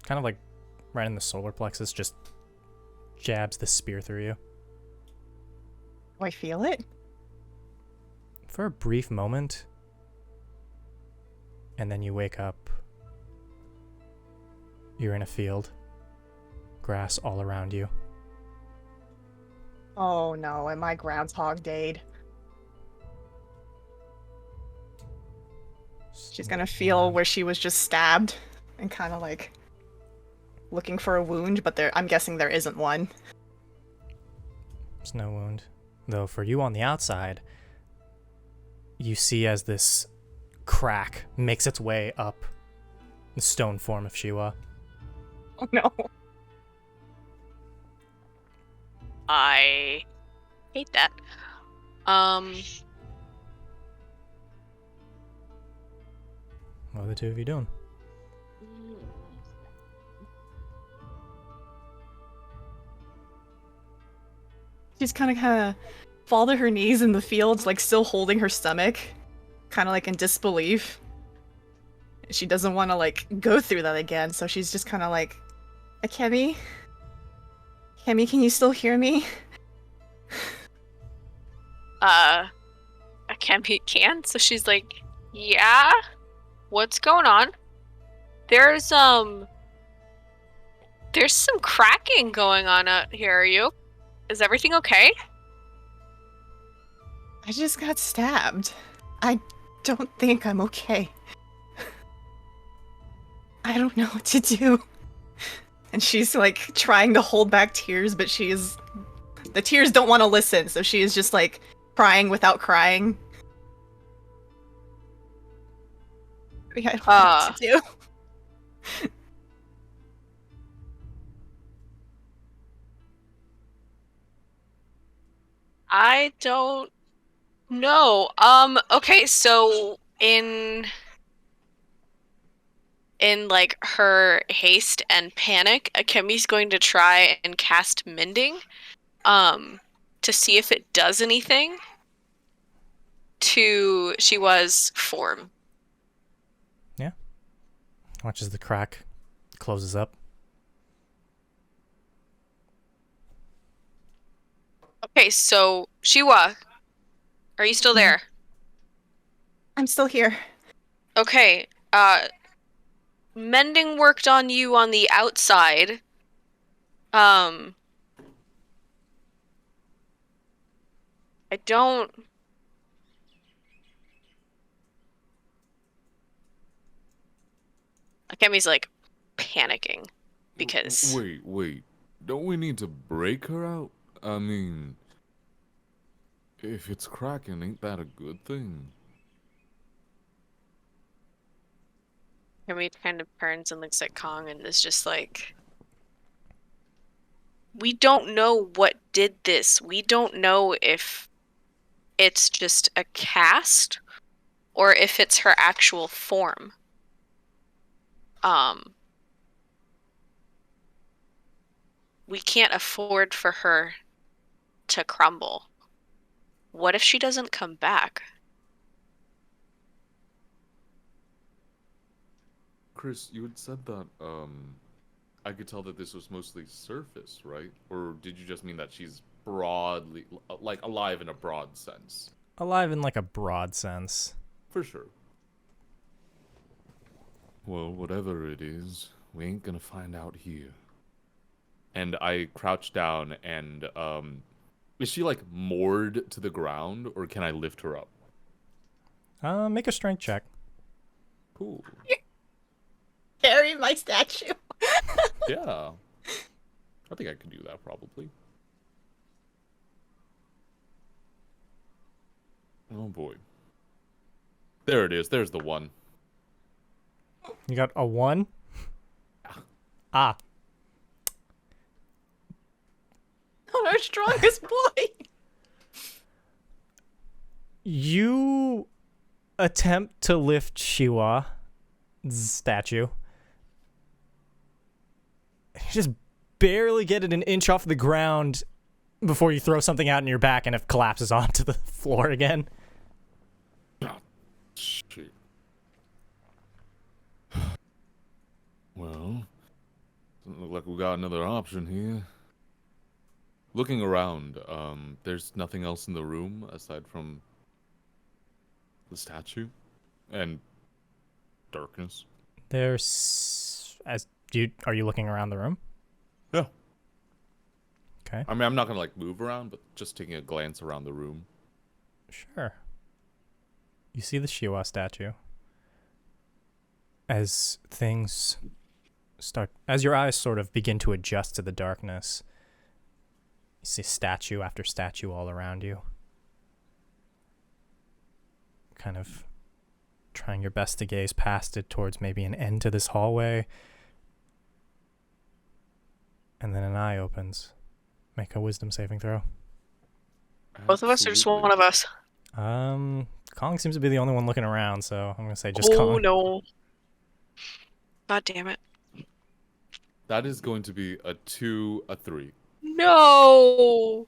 Speaker 1: kind of like right in the solar plexus, just jabs the spear through you.
Speaker 4: Do I feel it?
Speaker 1: For a brief moment, and then you wake up. You're in a field. Grass all around you.
Speaker 4: Oh no, am I Groundhog Day'd? She's gonna feel where she was just stabbed and kind of like looking for a wound, but I'm guessing there isn't one.
Speaker 1: There's no wound. Though for you on the outside, you see as this crack makes its way up the stone form of Shiwa.
Speaker 4: Oh no.
Speaker 3: I hate that.
Speaker 1: What are the two of you doing?
Speaker 4: She's kind of fall to her knees in the fields, like still holding her stomach, kind of like in disbelief. She doesn't want to like go through that again, so she's just kind of like, Kemi? Kemi, can you still hear me?
Speaker 3: Kemi can, so she's like, yeah? What's going on? There's some cracking going on out here, are you? Is everything okay?
Speaker 4: I just got stabbed. I don't think I'm okay. I don't know what to do. And she's like trying to hold back tears, but the tears don't want to listen, so she is just like crying without crying. I don't know what to do.
Speaker 3: I don't know. Okay, so in like her haste and panic, Akemi's going to try and cast Mending, to see if it does anything to Shiwa's form.
Speaker 1: Yeah. Watches the crack closes up.
Speaker 3: Okay, so Shiwa, are you still there?
Speaker 4: I'm still here.
Speaker 3: Okay, mending worked on you on the outside. I don't. Akemi's like panicking because
Speaker 2: Wait. Don't we need to break her out? I mean, if it's cracking, ain't that a good thing?
Speaker 3: Akemi kind of turns and looks at Kong and is just like, we don't know what did this. We don't know if it's just a cast or if it's her actual form. We can't afford for her to crumble. What if she doesn't come back?
Speaker 2: Chris, you had said that, I could tell that this was mostly surface, right? Or did you just mean that she's broadly, like, alive in a broad sense?
Speaker 1: Alive in like a broad sense.
Speaker 2: For sure. Well, whatever it is, we ain't gonna find out here. And I crouch down and, is she, like, moored to the ground, or can I lift her up?
Speaker 1: Make a strength check.
Speaker 2: Cool.
Speaker 4: Carry my statue.
Speaker 2: Yeah. I think I could do that, probably. Oh, boy. There it is. There's the one.
Speaker 1: You got a 1? Ah.
Speaker 4: Not our strongest boy.
Speaker 1: You attempt to lift Shiwa's statue. You just barely get it an inch off the ground before you throw something out in your back and it collapses onto the floor again.
Speaker 2: Oh, shit. Well, doesn't look like we got another option here. Looking around, there's nothing else in the room aside from the statue and darkness.
Speaker 1: Are you looking around the room?
Speaker 2: Yeah.
Speaker 1: Okay.
Speaker 2: I mean, I'm not gonna like move around, but just taking a glance around the room.
Speaker 1: Sure. You see the Shiwa statue. As your eyes sort of begin to adjust to the darkness, you see statue after statue all around you. Kind of trying your best to gaze past it towards maybe an end to this hallway. And then an eye opens. Make a wisdom saving throw.
Speaker 3: Both of us or just one of us?
Speaker 1: Kong seems to be the only one looking around, so I'm gonna say just Kong.
Speaker 3: Oh no. God damn it.
Speaker 2: That is going to be a 2, a 3.
Speaker 3: No.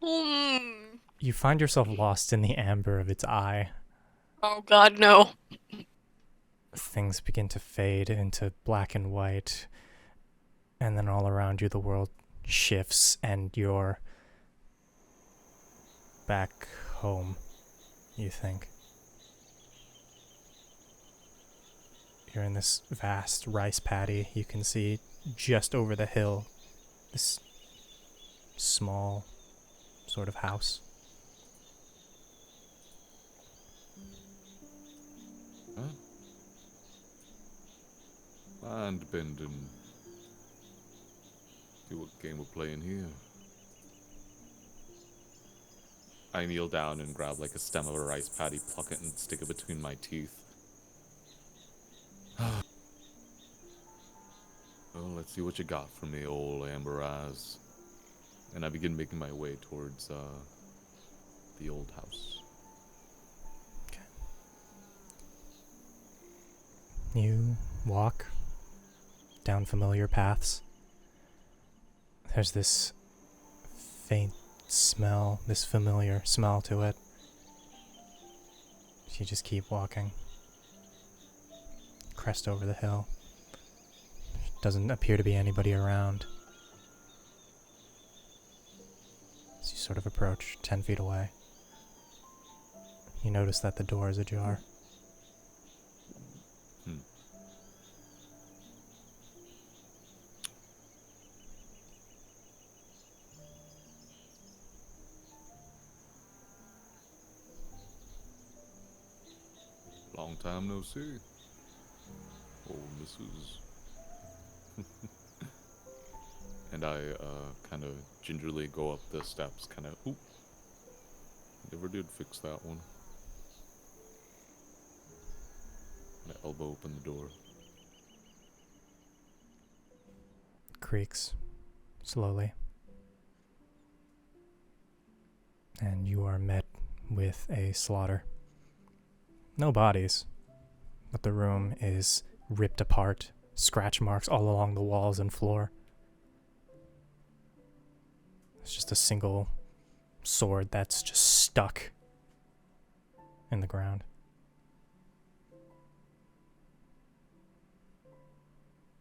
Speaker 1: You find yourself lost in the amber of its eye.
Speaker 3: Oh god, no.
Speaker 1: Things begin to fade into black and white, and then all around you the world shifts and you're back home, you think. You're in this vast rice paddy. You can see just over the hill this small sort of house.
Speaker 2: Huh? Mind bending. See what game we're playing here. I kneel down and grab like a stem of a rice paddy, pluck it and stick it between my teeth. Well, let's see what you got for me, old amber eyes. And I begin making my way towards the old house.
Speaker 1: Okay. You walk down familiar paths. There's this faint smell, this familiar smell to it. You just keep walking. Crest over the hill. Doesn't appear to be anybody around. As you sort of approach 10 feet away, you notice that the door is ajar.
Speaker 2: time no see. Oh, Mrs. And I kind of gingerly go up the steps, kind of, oop. Never did fix that one. And I elbow open the door.
Speaker 1: Creaks slowly. And you are met with a slaughter. No bodies, but the room is ripped apart, scratch marks all along the walls and floor. It's just a single sword that's just stuck in the ground.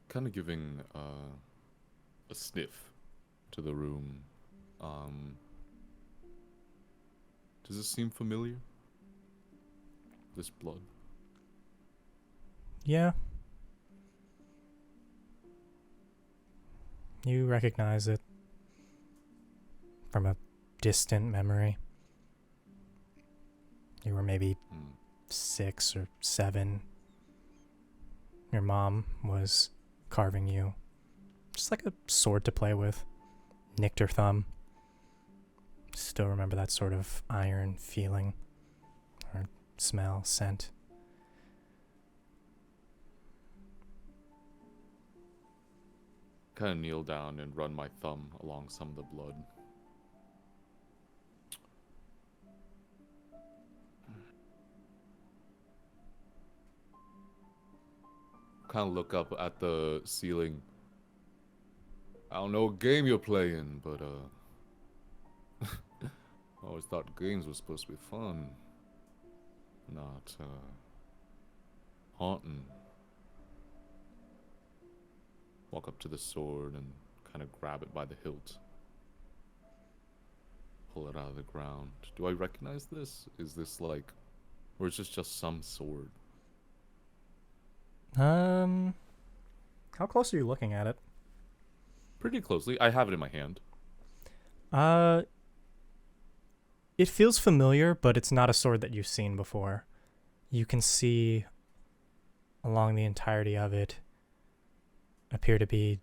Speaker 2: Kind of giving a sniff to the room. Does this seem familiar? This blood?
Speaker 1: Yeah. You recognize it from a distant memory. You were maybe 6 or 7. Your mom was carving you just like a sword to play with. Nicked her thumb. Still remember that sort of iron feeling or smell, scent.
Speaker 2: Kind of kneel down and run my thumb along some of the blood. Kind of look up at the ceiling. I don't know what game you're playing, but I always thought games were supposed to be fun, not haunting. Walk up to the sword and kind of grab it by the hilt. Pull it out of the ground. Do I recognize this? Is this like, or is this just some sword?
Speaker 1: How close are you looking at it?
Speaker 2: Pretty closely. I have it in my hand.
Speaker 1: It feels familiar, but it's not a sword that you've seen before. You can see along the entirety of it appear to be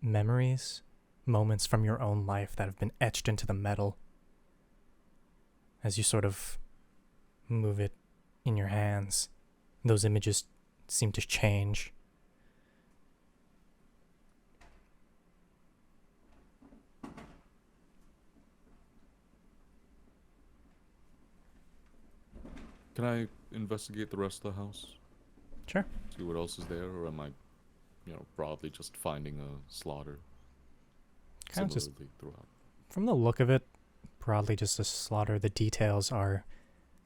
Speaker 1: memories, moments from your own life that have been etched into the metal. As you sort of move it in your hands, those images seem to change.
Speaker 2: Can I investigate the rest of the house?
Speaker 1: Sure.
Speaker 2: See what else is there, or am I, broadly just finding a slaughter?
Speaker 1: Kind of just
Speaker 2: Similarly throughout.
Speaker 1: from the look of it, broadly just a slaughter. The details are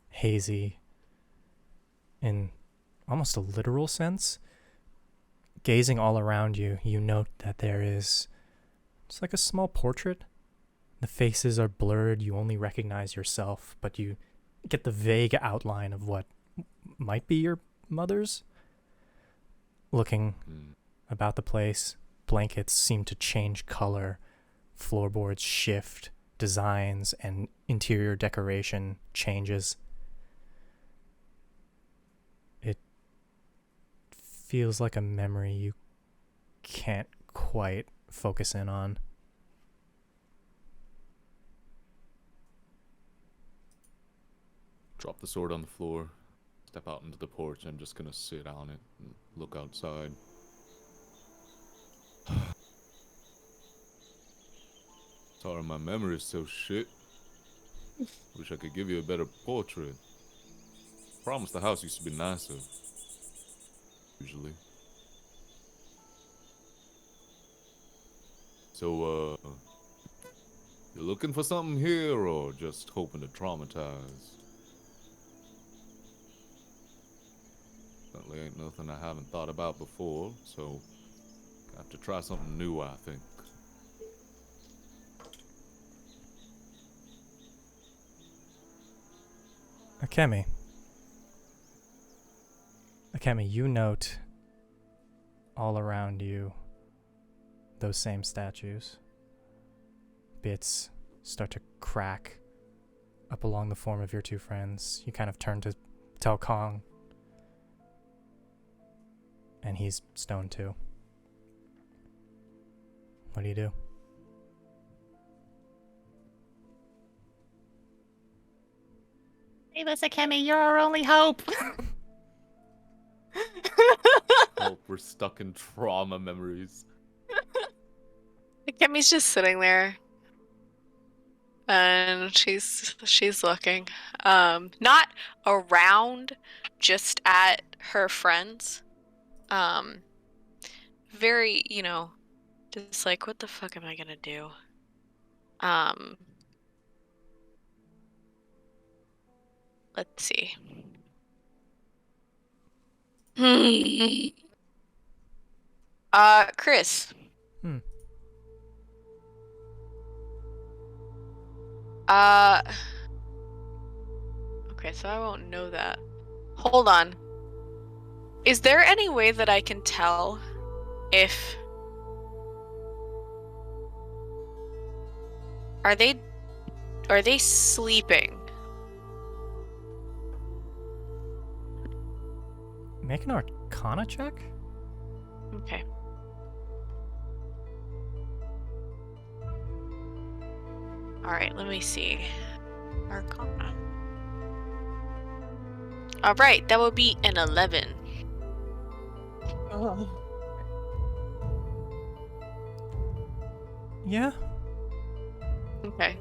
Speaker 1: hazy in almost a literal sense. Gazing all around you, you note that there is it's like a small portrait. The faces are blurred. You only recognize yourself, but you get the vague outline of what might be your mother's. Looking about the place, blankets seem to change color, floorboards shift, designs and interior decoration changes. It feels like a memory you can't quite focus in on.
Speaker 2: Drop the sword on the floor, step out into the porch. I'm just gonna sit on it and look outside. Sorry, my memory is so shit. Wish I could give you a better portrait. Promise the house used to be nicer. Usually. So, you looking for something here or just hoping to traumatize? Certainly ain't nothing I haven't thought about before, so I have to try something new, I think.
Speaker 1: Akemi, you note all around you those same statues. Bits start to crack up along the form of your two friends. You kind of turn to tell Kong, and he's stoned too. What do you do?
Speaker 4: Save us, Akemi, you're our only hope.
Speaker 2: Oh, we're stuck in trauma memories.
Speaker 3: Kemi's just sitting there, and she's looking, not around, just at her friends. Very, just like, what the fuck am I gonna do? Let's see. Chris.
Speaker 1: Hmm.
Speaker 3: Okay, so I won't know that. Hold on. Is there any way that I can tell if... Are they sleeping?
Speaker 1: Make an Arcana check?
Speaker 3: Okay. Alright, let me see. Arcana. Alright, that would be an 11.
Speaker 4: Oh.
Speaker 1: Yeah.
Speaker 3: Okay.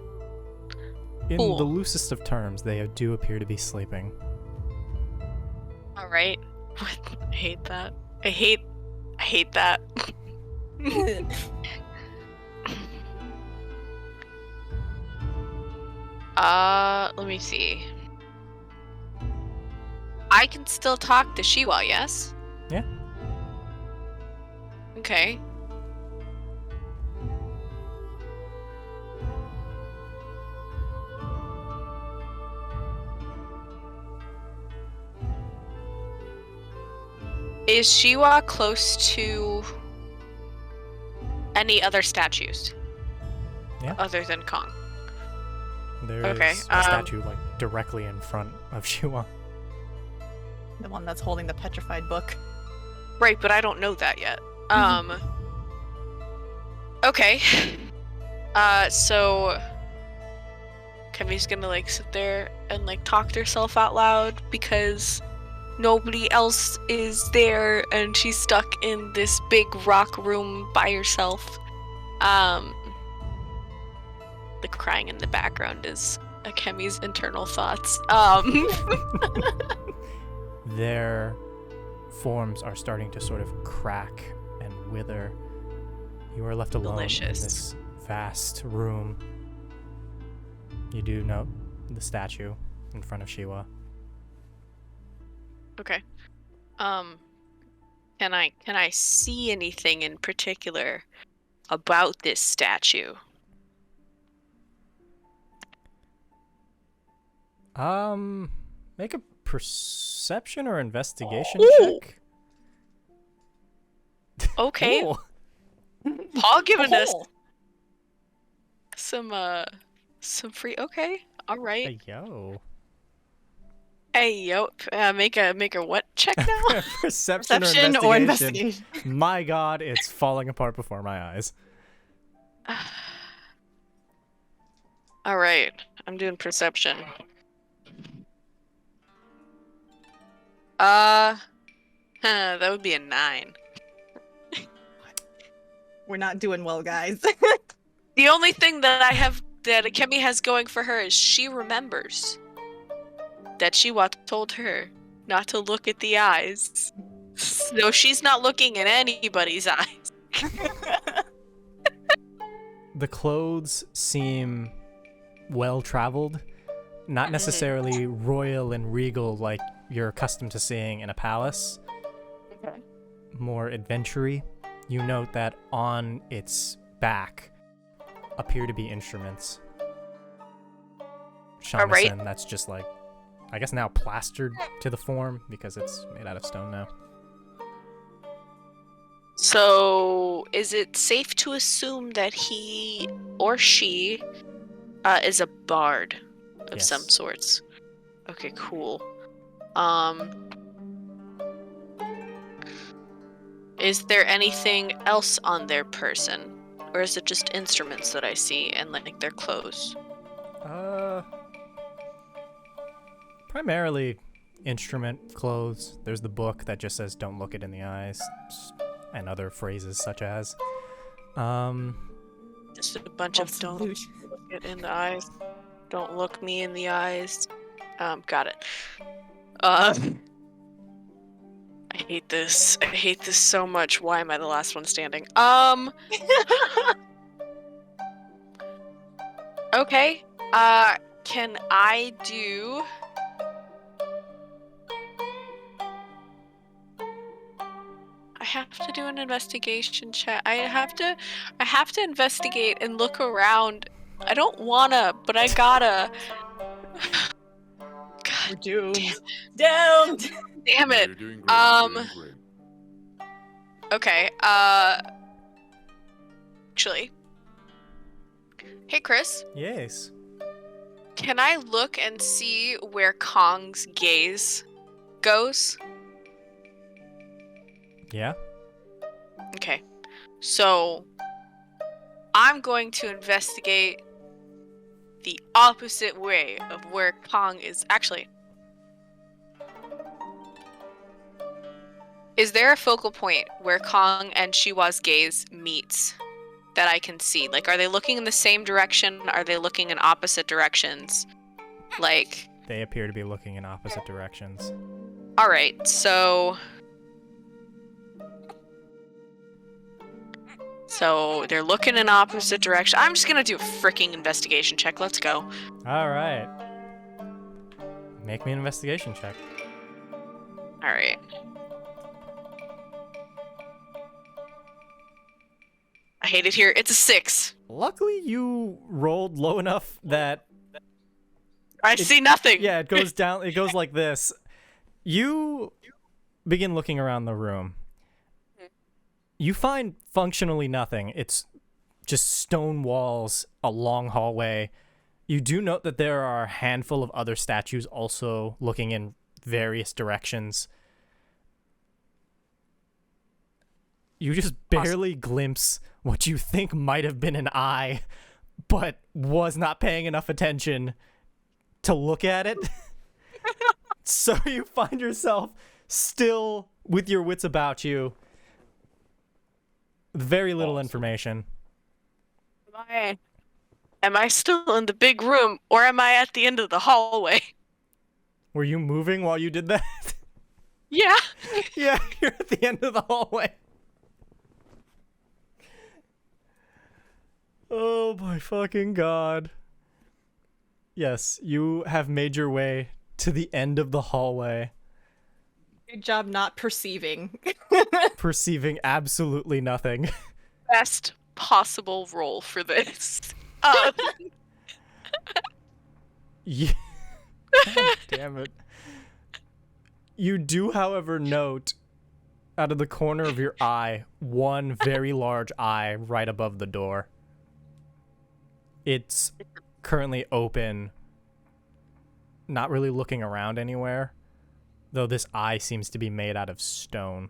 Speaker 1: In
Speaker 3: Cool.
Speaker 1: the loosest of terms, they do appear to be sleeping.
Speaker 3: Alright. I hate that. I hate that. Let me see. I can still talk to Shiwa, yes?
Speaker 1: Yeah.
Speaker 3: Okay. Is Shiwa close to any other statues?
Speaker 1: Yeah.
Speaker 3: Other than Kong.
Speaker 1: There
Speaker 3: Okay,
Speaker 1: is a statue like directly in front of Shiwa.
Speaker 4: The one that's holding the petrified book.
Speaker 3: Right, but I don't know that yet. Okay. So Kemi's gonna like sit there and like talk to herself out loud because nobody else is there and she's stuck in this big rock room by herself. The crying in the background is Kemi's internal thoughts.
Speaker 1: Their forms are starting to sort of crack and wither. You are left alone
Speaker 3: Delicious.
Speaker 1: in this vast room. You do note the statue in front of Shiwa.
Speaker 3: Okay. Can I see anything in particular about this statue?
Speaker 1: Make a perception or investigation
Speaker 3: Ooh.
Speaker 1: check.
Speaker 3: Okay.
Speaker 1: Ooh.
Speaker 3: Paul giving us
Speaker 4: Oh.
Speaker 3: some free. Okay. All right.
Speaker 1: Hey, yo.
Speaker 3: Hey, yo. Make a what check now?
Speaker 1: Perception
Speaker 4: Perception
Speaker 1: or
Speaker 4: or
Speaker 1: investigation.
Speaker 4: investigation.
Speaker 1: My god, it's falling apart before my eyes.
Speaker 3: All right. I'm doing perception. That would be a 9.
Speaker 4: We're not doing well, guys.
Speaker 3: The only thing that Kemi has going for her is she remembers that Shiwa told her not to look at the eyes. So she's not looking at anybody's eyes.
Speaker 1: The clothes seem well traveled, not necessarily royal and regal like you're accustomed to seeing in a palace.
Speaker 3: Okay.
Speaker 1: More adventure-y. You note that on its back appear to be instruments. Shamisen, that's just like, I guess now plastered to the form because it's made out of stone now.
Speaker 3: So, is it safe to assume that he or she is a bard of
Speaker 1: Yes.
Speaker 3: some sorts? Okay, cool. Is there anything else on their person? Or is it just instruments that I see and like their clothes?
Speaker 1: Primarily instrument, clothes. There's the book that just says "Don't look it in the eyes," and other phrases such as,
Speaker 3: Just a bunch of don't look it in the eyes. Don't look me in the eyes. Got it. I hate this. I hate this so much. Why am I the last one standing? Okay. Can I do... I have to do an investigation check. I have to investigate and look around. I don't wanna, but I gotta. God
Speaker 4: We're doomed. Doomed.
Speaker 3: damn
Speaker 2: No,
Speaker 3: it.
Speaker 2: you're doing great. You're doing great.
Speaker 3: Okay, actually. Hey, Chris.
Speaker 1: yes.
Speaker 3: Can I look and see where Kong's gaze goes?
Speaker 1: Yeah.
Speaker 3: Okay. So, I'm going to investigate the opposite way of where Kong is. Actually, is there a focal point where Kong and Shiwa's gaze meets that I can see? Like, are they looking in the same direction? Are they looking in opposite directions? Like,
Speaker 1: They appear to be looking in opposite directions.
Speaker 3: alright, so... So, they're looking in opposite direction. I'm just gonna do a freaking investigation check. Let's go.
Speaker 1: All right. Make me an investigation check.
Speaker 3: Alright. I hate it here. It's a 6.
Speaker 1: Luckily, you rolled low enough that
Speaker 3: I see nothing.
Speaker 1: yeah, it goes down. It goes like this. You begin looking around the room. You find functionally nothing. It's just stone walls, a long hallway. You do note that there are a handful of other statues also looking in various directions. You just barely glimpse what you think might have been an eye, but was not paying enough attention to look at it. So you find yourself still with your wits about you. Very little information.
Speaker 3: Am I still in the big room, or am I at the end of the hallway?
Speaker 1: Were you moving while you did that?
Speaker 3: Yeah.
Speaker 1: Yeah, you're at the end of the hallway. Oh my fucking god. Yes, you have made your way to the end of the hallway,
Speaker 4: Good job not perceiving.
Speaker 1: perceiving absolutely nothing.
Speaker 3: Best possible roll for this.
Speaker 1: Yeah. God damn it. You do, however, note out of the corner of your eye one very large eye right above the door. It's currently open, not really looking around anywhere, though this eye seems to be made out of stone,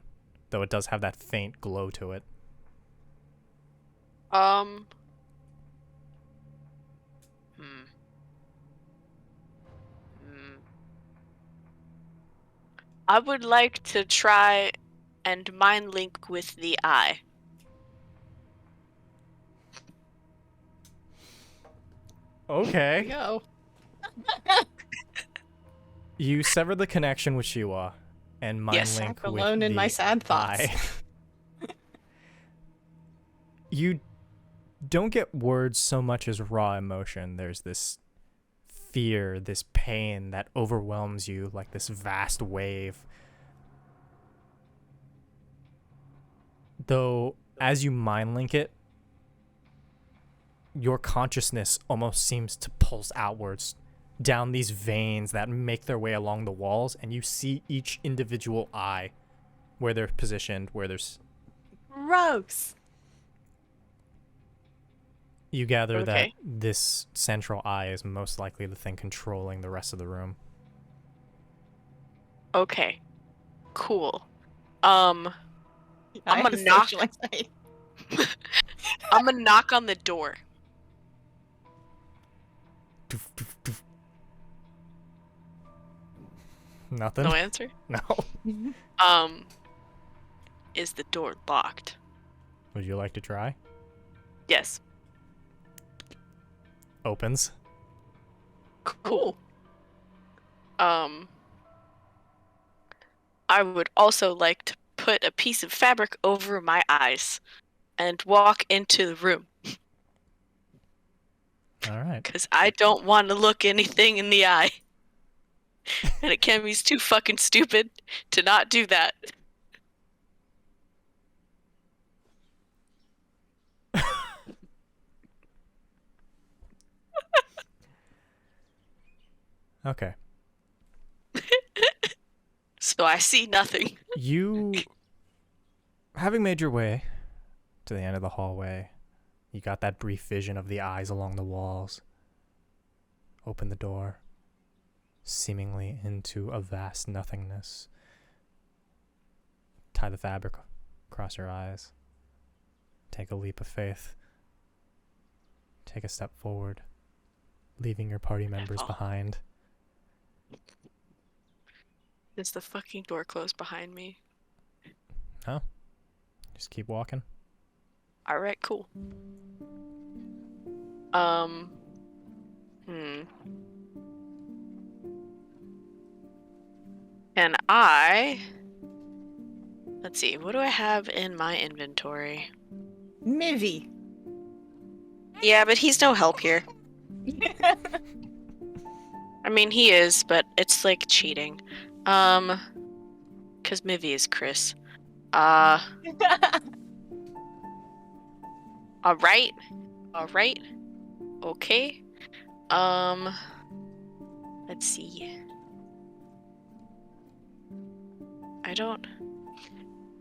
Speaker 1: though it does have that faint glow to it.
Speaker 3: I would like to try and mind link with the eye.
Speaker 1: Okay.
Speaker 4: Go.
Speaker 1: You sever the connection with Shiwa and mind
Speaker 3: Yes.
Speaker 1: link
Speaker 4: Back
Speaker 1: with
Speaker 4: alone in
Speaker 1: the
Speaker 4: my sad thoughts.
Speaker 1: eye. You don't get words so much as raw emotion. There's this fear, this pain that overwhelms you like this vast wave. Though, as you mind link it, your consciousness almost seems to pulse outwards down these veins that make their way along the walls, and you see each individual eye, where they're positioned, where there's...
Speaker 4: Gross.
Speaker 1: You gather that
Speaker 3: Okay.
Speaker 1: this central eye is most likely the thing controlling the rest of the room.
Speaker 3: Okay. Cool. I'm
Speaker 4: I
Speaker 3: gonna
Speaker 4: have
Speaker 3: knock.
Speaker 4: social anxiety.
Speaker 3: I'm gonna knock on the door.
Speaker 1: Doof, doof, doof. Nothing.
Speaker 3: No answer.
Speaker 1: No.
Speaker 3: Is the door locked?
Speaker 1: Would you like to try?
Speaker 3: Yes.
Speaker 1: Opens.
Speaker 3: Cool. I would also like to put a piece of fabric over my eyes and walk into the room
Speaker 1: All right.
Speaker 3: because I don't want to look anything in the eye. And Akemi's too fucking stupid to not do that.
Speaker 1: Okay.
Speaker 3: So I see nothing.
Speaker 1: You, having made your way to the end of the hallway, you got that brief vision of the eyes along the walls. Open the door, seemingly into a vast nothingness. Tie the fabric across your eyes. Take a leap of faith. Take a step forward, leaving your party members behind.
Speaker 3: Does the fucking door close behind me?
Speaker 1: No. Just keep walking.
Speaker 3: Alright, cool. And let's see, what do I have in my inventory?
Speaker 4: Mivy.
Speaker 3: Yeah, but he's no help here. I mean, he is, but it's like cheating. Cause Mivy is Chris. Alright. Okay. Let's see.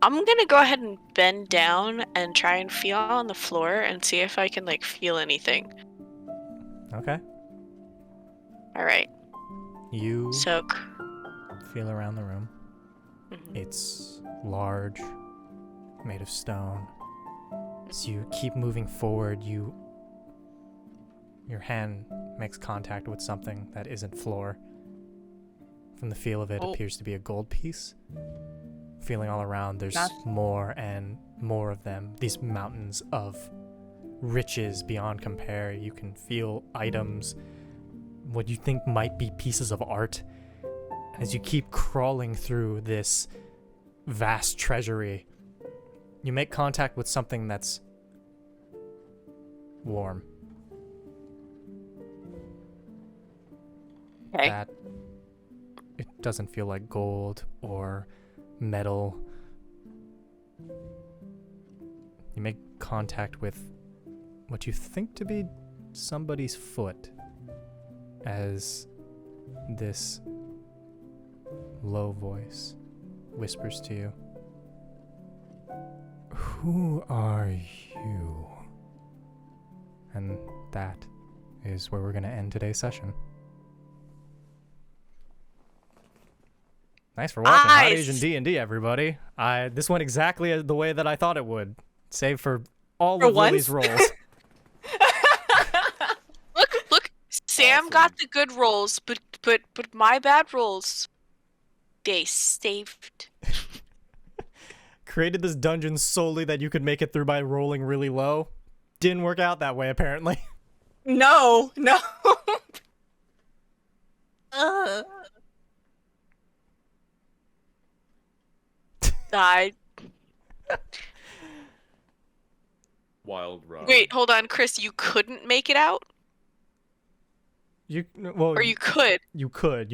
Speaker 3: I'm gonna go ahead and bend down and try and feel on the floor and see if I can, like, feel anything.
Speaker 1: Okay.
Speaker 3: Alright.
Speaker 1: You
Speaker 3: So...
Speaker 1: feel around the room.
Speaker 3: Mhm.
Speaker 1: It's large, made of stone. As you keep moving forward, your hand makes contact with something that isn't floor. From the feel of it,
Speaker 3: Oh.
Speaker 1: appears to be a gold piece. Feeling all around, there's
Speaker 4: That's-
Speaker 1: more and more of them. These mountains of riches beyond compare. You can feel items, what you think might be pieces of art. As you keep crawling through this vast treasury, you make contact with something that's warm.
Speaker 3: Okay.
Speaker 1: That it doesn't feel like gold or metal. You make contact with what you think to be somebody's foot as this low voice whispers to you, "Who are you?" And that is where we're going to end today's session. Thanks for watching Hot
Speaker 3: Nice.
Speaker 1: Asian D&D, everybody. This went exactly the way that I thought it would, save for all
Speaker 4: For
Speaker 1: of Lily's
Speaker 4: once?
Speaker 1: rolls.
Speaker 3: Look, Sam
Speaker 2: Awesome.
Speaker 3: got the good rolls, but my bad rolls, they saved.
Speaker 1: Created this dungeon solely that you could make it through by rolling really low. Didn't work out that way, apparently.
Speaker 4: No.
Speaker 3: I
Speaker 2: Wild ride.
Speaker 3: wait, hold on, Chris. You couldn't make it out,
Speaker 1: Well,
Speaker 3: or you could.
Speaker 1: you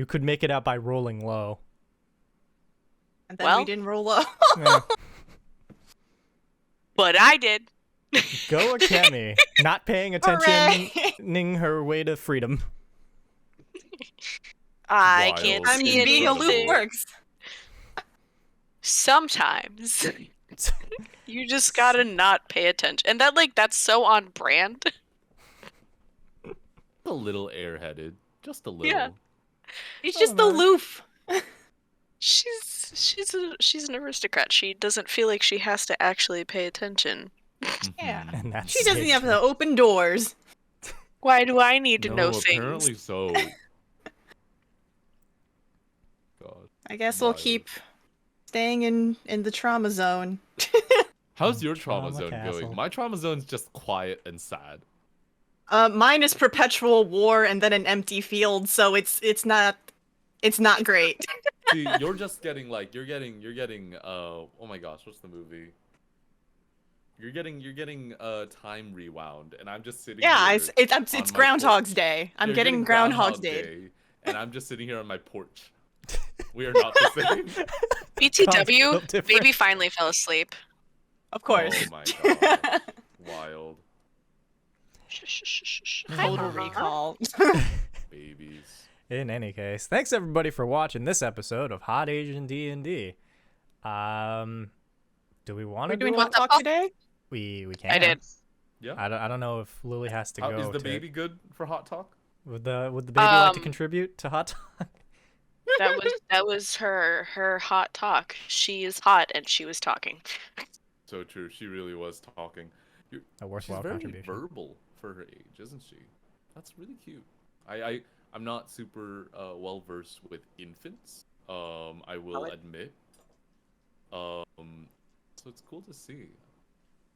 Speaker 1: could make it out by rolling low.
Speaker 4: And then
Speaker 3: Well-
Speaker 4: we didn't roll low.
Speaker 1: Yeah.
Speaker 3: But I did.
Speaker 1: Go Akemi, not paying attention, her way to freedom.
Speaker 3: I
Speaker 2: Wild.
Speaker 3: can't
Speaker 4: I'm
Speaker 3: see
Speaker 4: just being
Speaker 3: anything.
Speaker 4: aloof works.
Speaker 3: Sometimes you just gotta not pay attention, and that's so on brand.
Speaker 2: A little airheaded. Just a little.
Speaker 3: Yeah.
Speaker 4: He's
Speaker 1: Oh,
Speaker 4: just
Speaker 1: man.
Speaker 4: aloof.
Speaker 3: She's an aristocrat. She doesn't feel like she has to actually pay attention.
Speaker 4: Yeah.
Speaker 2: Mhm.
Speaker 1: And that's
Speaker 4: She doesn't
Speaker 1: stage
Speaker 4: have
Speaker 1: one.
Speaker 4: to open doors.
Speaker 3: Why do I need to know
Speaker 2: No, apparently
Speaker 3: things?
Speaker 2: so. God.
Speaker 4: I guess we'll
Speaker 2: Wild.
Speaker 4: keep staying in the trauma zone.
Speaker 2: How's your trauma
Speaker 1: Trauma
Speaker 2: zone
Speaker 1: castle.
Speaker 2: going? My trauma zone's just quiet and sad.
Speaker 4: Mine is perpetual war and then an empty field, so it's not great.
Speaker 2: See, you're just getting like you're getting oh my gosh, what's the movie? You're getting time rewound, and I'm just sitting
Speaker 4: Yeah,
Speaker 2: here
Speaker 4: it's
Speaker 2: on
Speaker 4: it's
Speaker 2: my
Speaker 4: Groundhog's
Speaker 2: porch.
Speaker 4: Day. I'm
Speaker 2: You're
Speaker 4: getting Groundhog's Day.
Speaker 2: and I'm just sitting here on my porch. We are not the same.
Speaker 3: BTW,
Speaker 1: Concept different.
Speaker 3: baby finally fell asleep.
Speaker 4: Of course.
Speaker 2: Oh my god. Wild.
Speaker 3: Hi,
Speaker 4: Total
Speaker 3: Mama.
Speaker 4: recall.
Speaker 2: Babies.
Speaker 1: In any case, thanks everybody for watching this episode of Hot Asian D&D. Do we want
Speaker 4: We're
Speaker 1: to do
Speaker 4: doing
Speaker 1: it?
Speaker 4: hot talk today?
Speaker 1: We can.
Speaker 3: I did.
Speaker 2: Yeah.
Speaker 1: I don't know if Lily has to
Speaker 2: How,
Speaker 1: go.
Speaker 2: is the
Speaker 1: to-
Speaker 2: baby good for hot talk?
Speaker 1: Would the baby like to
Speaker 3: Um,
Speaker 1: contribute to hot talk?
Speaker 3: That was her hot talk. She is hot and she was talking.
Speaker 2: So true. She really was talking.
Speaker 1: A
Speaker 2: She's
Speaker 1: worthwhile
Speaker 2: very
Speaker 1: contribution.
Speaker 2: verbal for her age, isn't she? That's really cute. I'm not super well versed with infants. I will admit. So it's cool to see.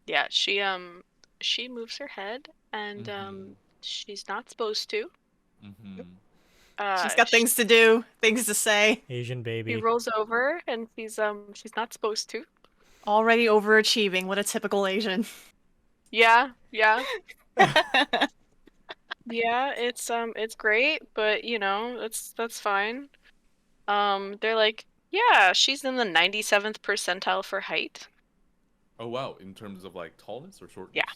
Speaker 3: Yeah, she moves her head and
Speaker 2: Mhm.
Speaker 3: she's not supposed to.
Speaker 2: Mm-hmm.
Speaker 4: She's got things to do, things to say.
Speaker 1: Asian
Speaker 3: She
Speaker 1: baby.
Speaker 3: rolls over and she's not supposed to.
Speaker 4: Already overachieving. What a typical Asian.
Speaker 3: Yeah. Yeah, it's great, but you know, that's fine. They're like, yeah, she's in the 97th percentile for height.
Speaker 2: Oh wow, in terms of like tallness or shortness?
Speaker 3: Yeah.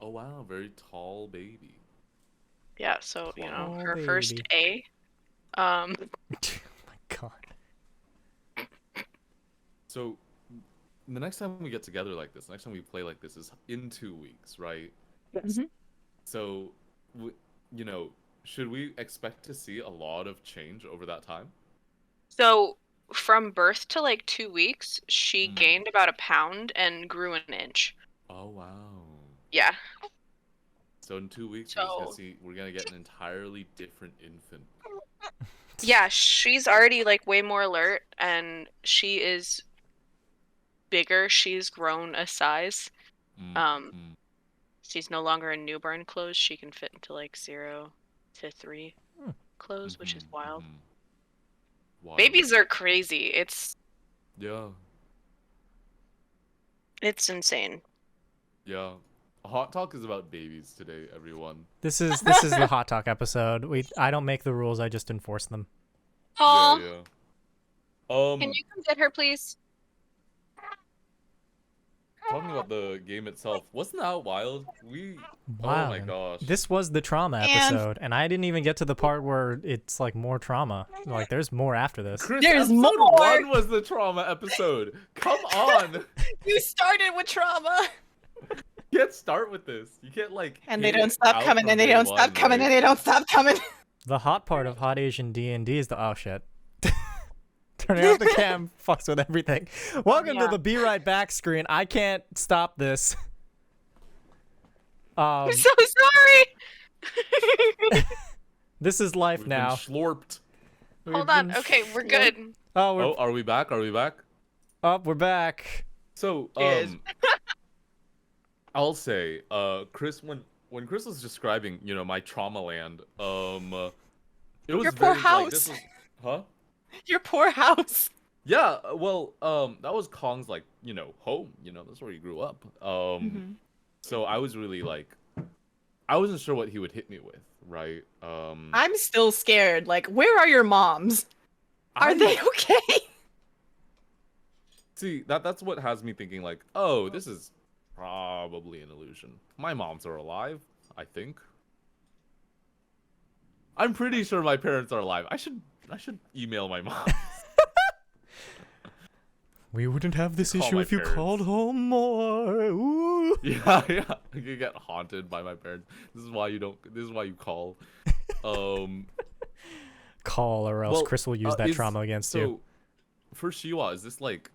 Speaker 2: Oh wow, very tall baby.
Speaker 3: Yeah, so you know,
Speaker 1: Oh,
Speaker 3: her first
Speaker 1: baby.
Speaker 3: A.
Speaker 1: Oh my god.
Speaker 2: So the next time we get together like this, next time we play like this is in 2 weeks, right?
Speaker 4: Mhm.
Speaker 2: So, you know, should we expect to see a lot of change over that time?
Speaker 3: So from birth to like 2 weeks, she
Speaker 2: Mm.
Speaker 3: gained about a pound and grew an inch.
Speaker 2: Oh wow.
Speaker 3: Yeah.
Speaker 2: So in 2 weeks
Speaker 3: So-
Speaker 2: we're gonna get an entirely different infant.
Speaker 3: Yeah, she's already like way more alert and she is bigger. She's grown a size.
Speaker 2: Mm.
Speaker 3: She's no longer in newborn clothes. She can fit into like 0 to 3 clothes, which is
Speaker 2: Mhm,
Speaker 3: wild.
Speaker 2: mhm. Wild.
Speaker 3: Babies are crazy.
Speaker 2: Yeah.
Speaker 3: It's insane.
Speaker 2: Yeah. Hot talk is about babies today, everyone.
Speaker 1: This is the hot talk episode. I don't make the rules. I just enforce them.
Speaker 3: Aw,
Speaker 2: Yeah.
Speaker 3: can you come get her, please?
Speaker 2: Talking about the game itself, wasn't that wild?
Speaker 1: Wow.
Speaker 2: Oh my gosh.
Speaker 1: This was the trauma
Speaker 4: And-
Speaker 1: episode, and I didn't even get to the part where it's like more trauma. Like there's more after this.
Speaker 2: Chris,
Speaker 4: There's
Speaker 2: episode
Speaker 4: more!
Speaker 2: 1 was the trauma episode. Come on.
Speaker 4: You started with trauma.
Speaker 2: You can't start with this. You can't like.
Speaker 4: And they
Speaker 2: hit
Speaker 4: don't
Speaker 2: it
Speaker 4: stop
Speaker 2: out
Speaker 4: coming,
Speaker 2: from
Speaker 4: and they
Speaker 2: day
Speaker 4: don't
Speaker 2: one,
Speaker 4: stop coming,
Speaker 2: right?
Speaker 4: and they don't stop coming.
Speaker 1: The hot part of Hot Asian D&D is the oh shit. Turning off the cam fucks with everything. Welcome to
Speaker 3: Yeah.
Speaker 1: the Be Right Back screen. I can't stop this.
Speaker 3: I'm so sorry.
Speaker 1: This is life
Speaker 2: We've
Speaker 1: now.
Speaker 2: been slorped.
Speaker 1: We've
Speaker 3: Hold on.
Speaker 1: been-
Speaker 3: Okay, we're good.
Speaker 1: Oh, we're
Speaker 2: Oh, are we back? Are we back?
Speaker 1: we're back.
Speaker 2: So,
Speaker 4: Yes.
Speaker 2: I'll say, Chris, when Chris was describing, you know, my trauma land, it was
Speaker 4: Your poor
Speaker 2: very,
Speaker 4: house.
Speaker 2: Like, this was, huh?
Speaker 4: Your poor house.
Speaker 2: Yeah, well, that was Kong's, like, you know, home. You know, that's where he grew up. So I was really like, I wasn't sure what he would hit me with, right?
Speaker 4: I'm still scared. Like, where are your moms? Are
Speaker 2: I'm-
Speaker 4: they okay?
Speaker 2: See, that's what has me thinking, like, oh, this is probably an illusion. My moms are alive, I think. I'm pretty sure my parents are alive. I should email my mom.
Speaker 1: We wouldn't have this
Speaker 2: Call
Speaker 1: issue
Speaker 2: my
Speaker 1: if you
Speaker 2: parents.
Speaker 1: called home more. Ooh.
Speaker 2: Yeah. You get haunted by my parents. This is why you call.
Speaker 1: Call or else
Speaker 2: Well,
Speaker 1: Chris will use that
Speaker 2: is-
Speaker 1: trauma against you.
Speaker 2: for Shiwa, is this like,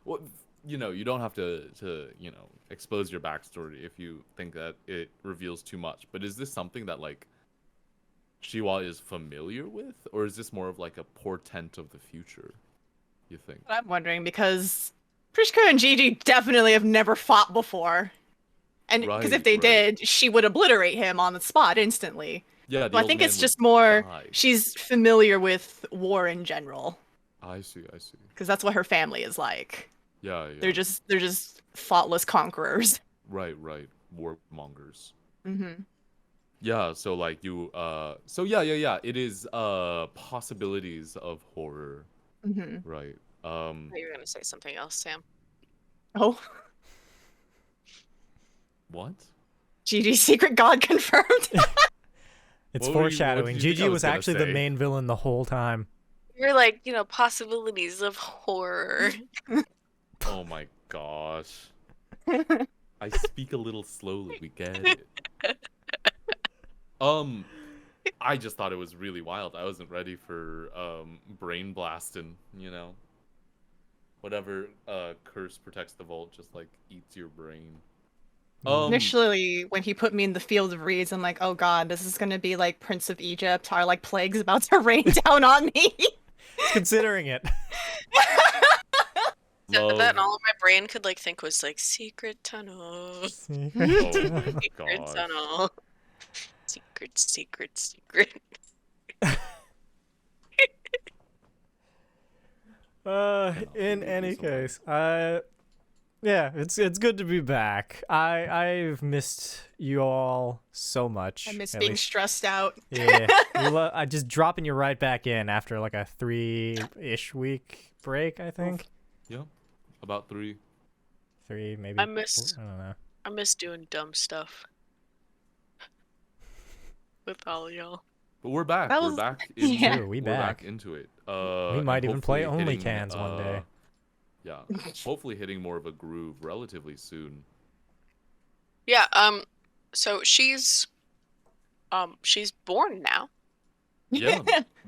Speaker 2: what? You know, you don't have to expose your backstory if you think that it reveals too much. But is this something that like Shiwa is familiar with, or is this more of like a portent of the future? You think?
Speaker 4: I'm wondering because Prishka and Gigi definitely have never fought before. And because if they
Speaker 2: Right.
Speaker 4: did, she would obliterate him on the spot instantly.
Speaker 2: Yeah,
Speaker 4: So I think it's just more she's familiar with war in general.
Speaker 2: I see.
Speaker 4: Because that's what her family is like.
Speaker 2: Yeah.
Speaker 4: They're just thoughtless conquerors.
Speaker 2: Right. Warmongers.
Speaker 4: Mm-hmm.
Speaker 2: Yeah, so like you so yeah. It is possibilities of horror.
Speaker 4: Mm-hmm.
Speaker 2: Right.
Speaker 3: I thought you were gonna say something else, Sam.
Speaker 4: Oh,
Speaker 2: What?
Speaker 4: Gigi's secret god confirmed.
Speaker 1: It's
Speaker 2: What were you- what
Speaker 1: foreshadowing.
Speaker 2: did you think
Speaker 1: Gigi
Speaker 2: I
Speaker 1: was
Speaker 2: was gonna
Speaker 1: actually the
Speaker 2: say?
Speaker 1: main villain the whole time.
Speaker 3: You're like, possibilities of horror.
Speaker 2: Oh my gosh. I speak a little slowly, we get it. I just thought it was really wild. I wasn't ready for brain blasting, Whatever curse protects the vault just like eats your brain.
Speaker 4: Initially, when he put me in the field of reeds, I'm like, oh god, this is gonna be like Prince of Egypt. Our like plague's about to rain down on me.
Speaker 1: Considering it.
Speaker 2: Love-
Speaker 3: That all my brain could like think was like secret tunnel.
Speaker 2: Oh
Speaker 3: Secret
Speaker 2: gosh.
Speaker 3: tunnel. Secret.
Speaker 1: In any case, yeah, it's good to be back. I've missed you all so much.
Speaker 4: I miss
Speaker 1: at
Speaker 4: being
Speaker 1: least.
Speaker 4: stressed out.
Speaker 1: Yeah, I just dropping you right back in after like a 3-ish week break, I think.
Speaker 2: Yeah. About 3.
Speaker 1: 3, maybe.
Speaker 3: I miss-
Speaker 1: 4, I don't know.
Speaker 3: I miss doing dumb stuff with all y'all.
Speaker 2: But we're back.
Speaker 4: That
Speaker 2: We're
Speaker 4: was-
Speaker 2: back.
Speaker 4: Yeah.
Speaker 1: True,
Speaker 2: We're back into it.
Speaker 1: We
Speaker 2: and
Speaker 1: might even play
Speaker 2: hopefully
Speaker 1: only
Speaker 2: hitting,
Speaker 1: cans one day.
Speaker 2: Yeah. Hopefully hitting more of a groove relatively soon.
Speaker 3: Yeah, so she's born now.
Speaker 2: Yeah.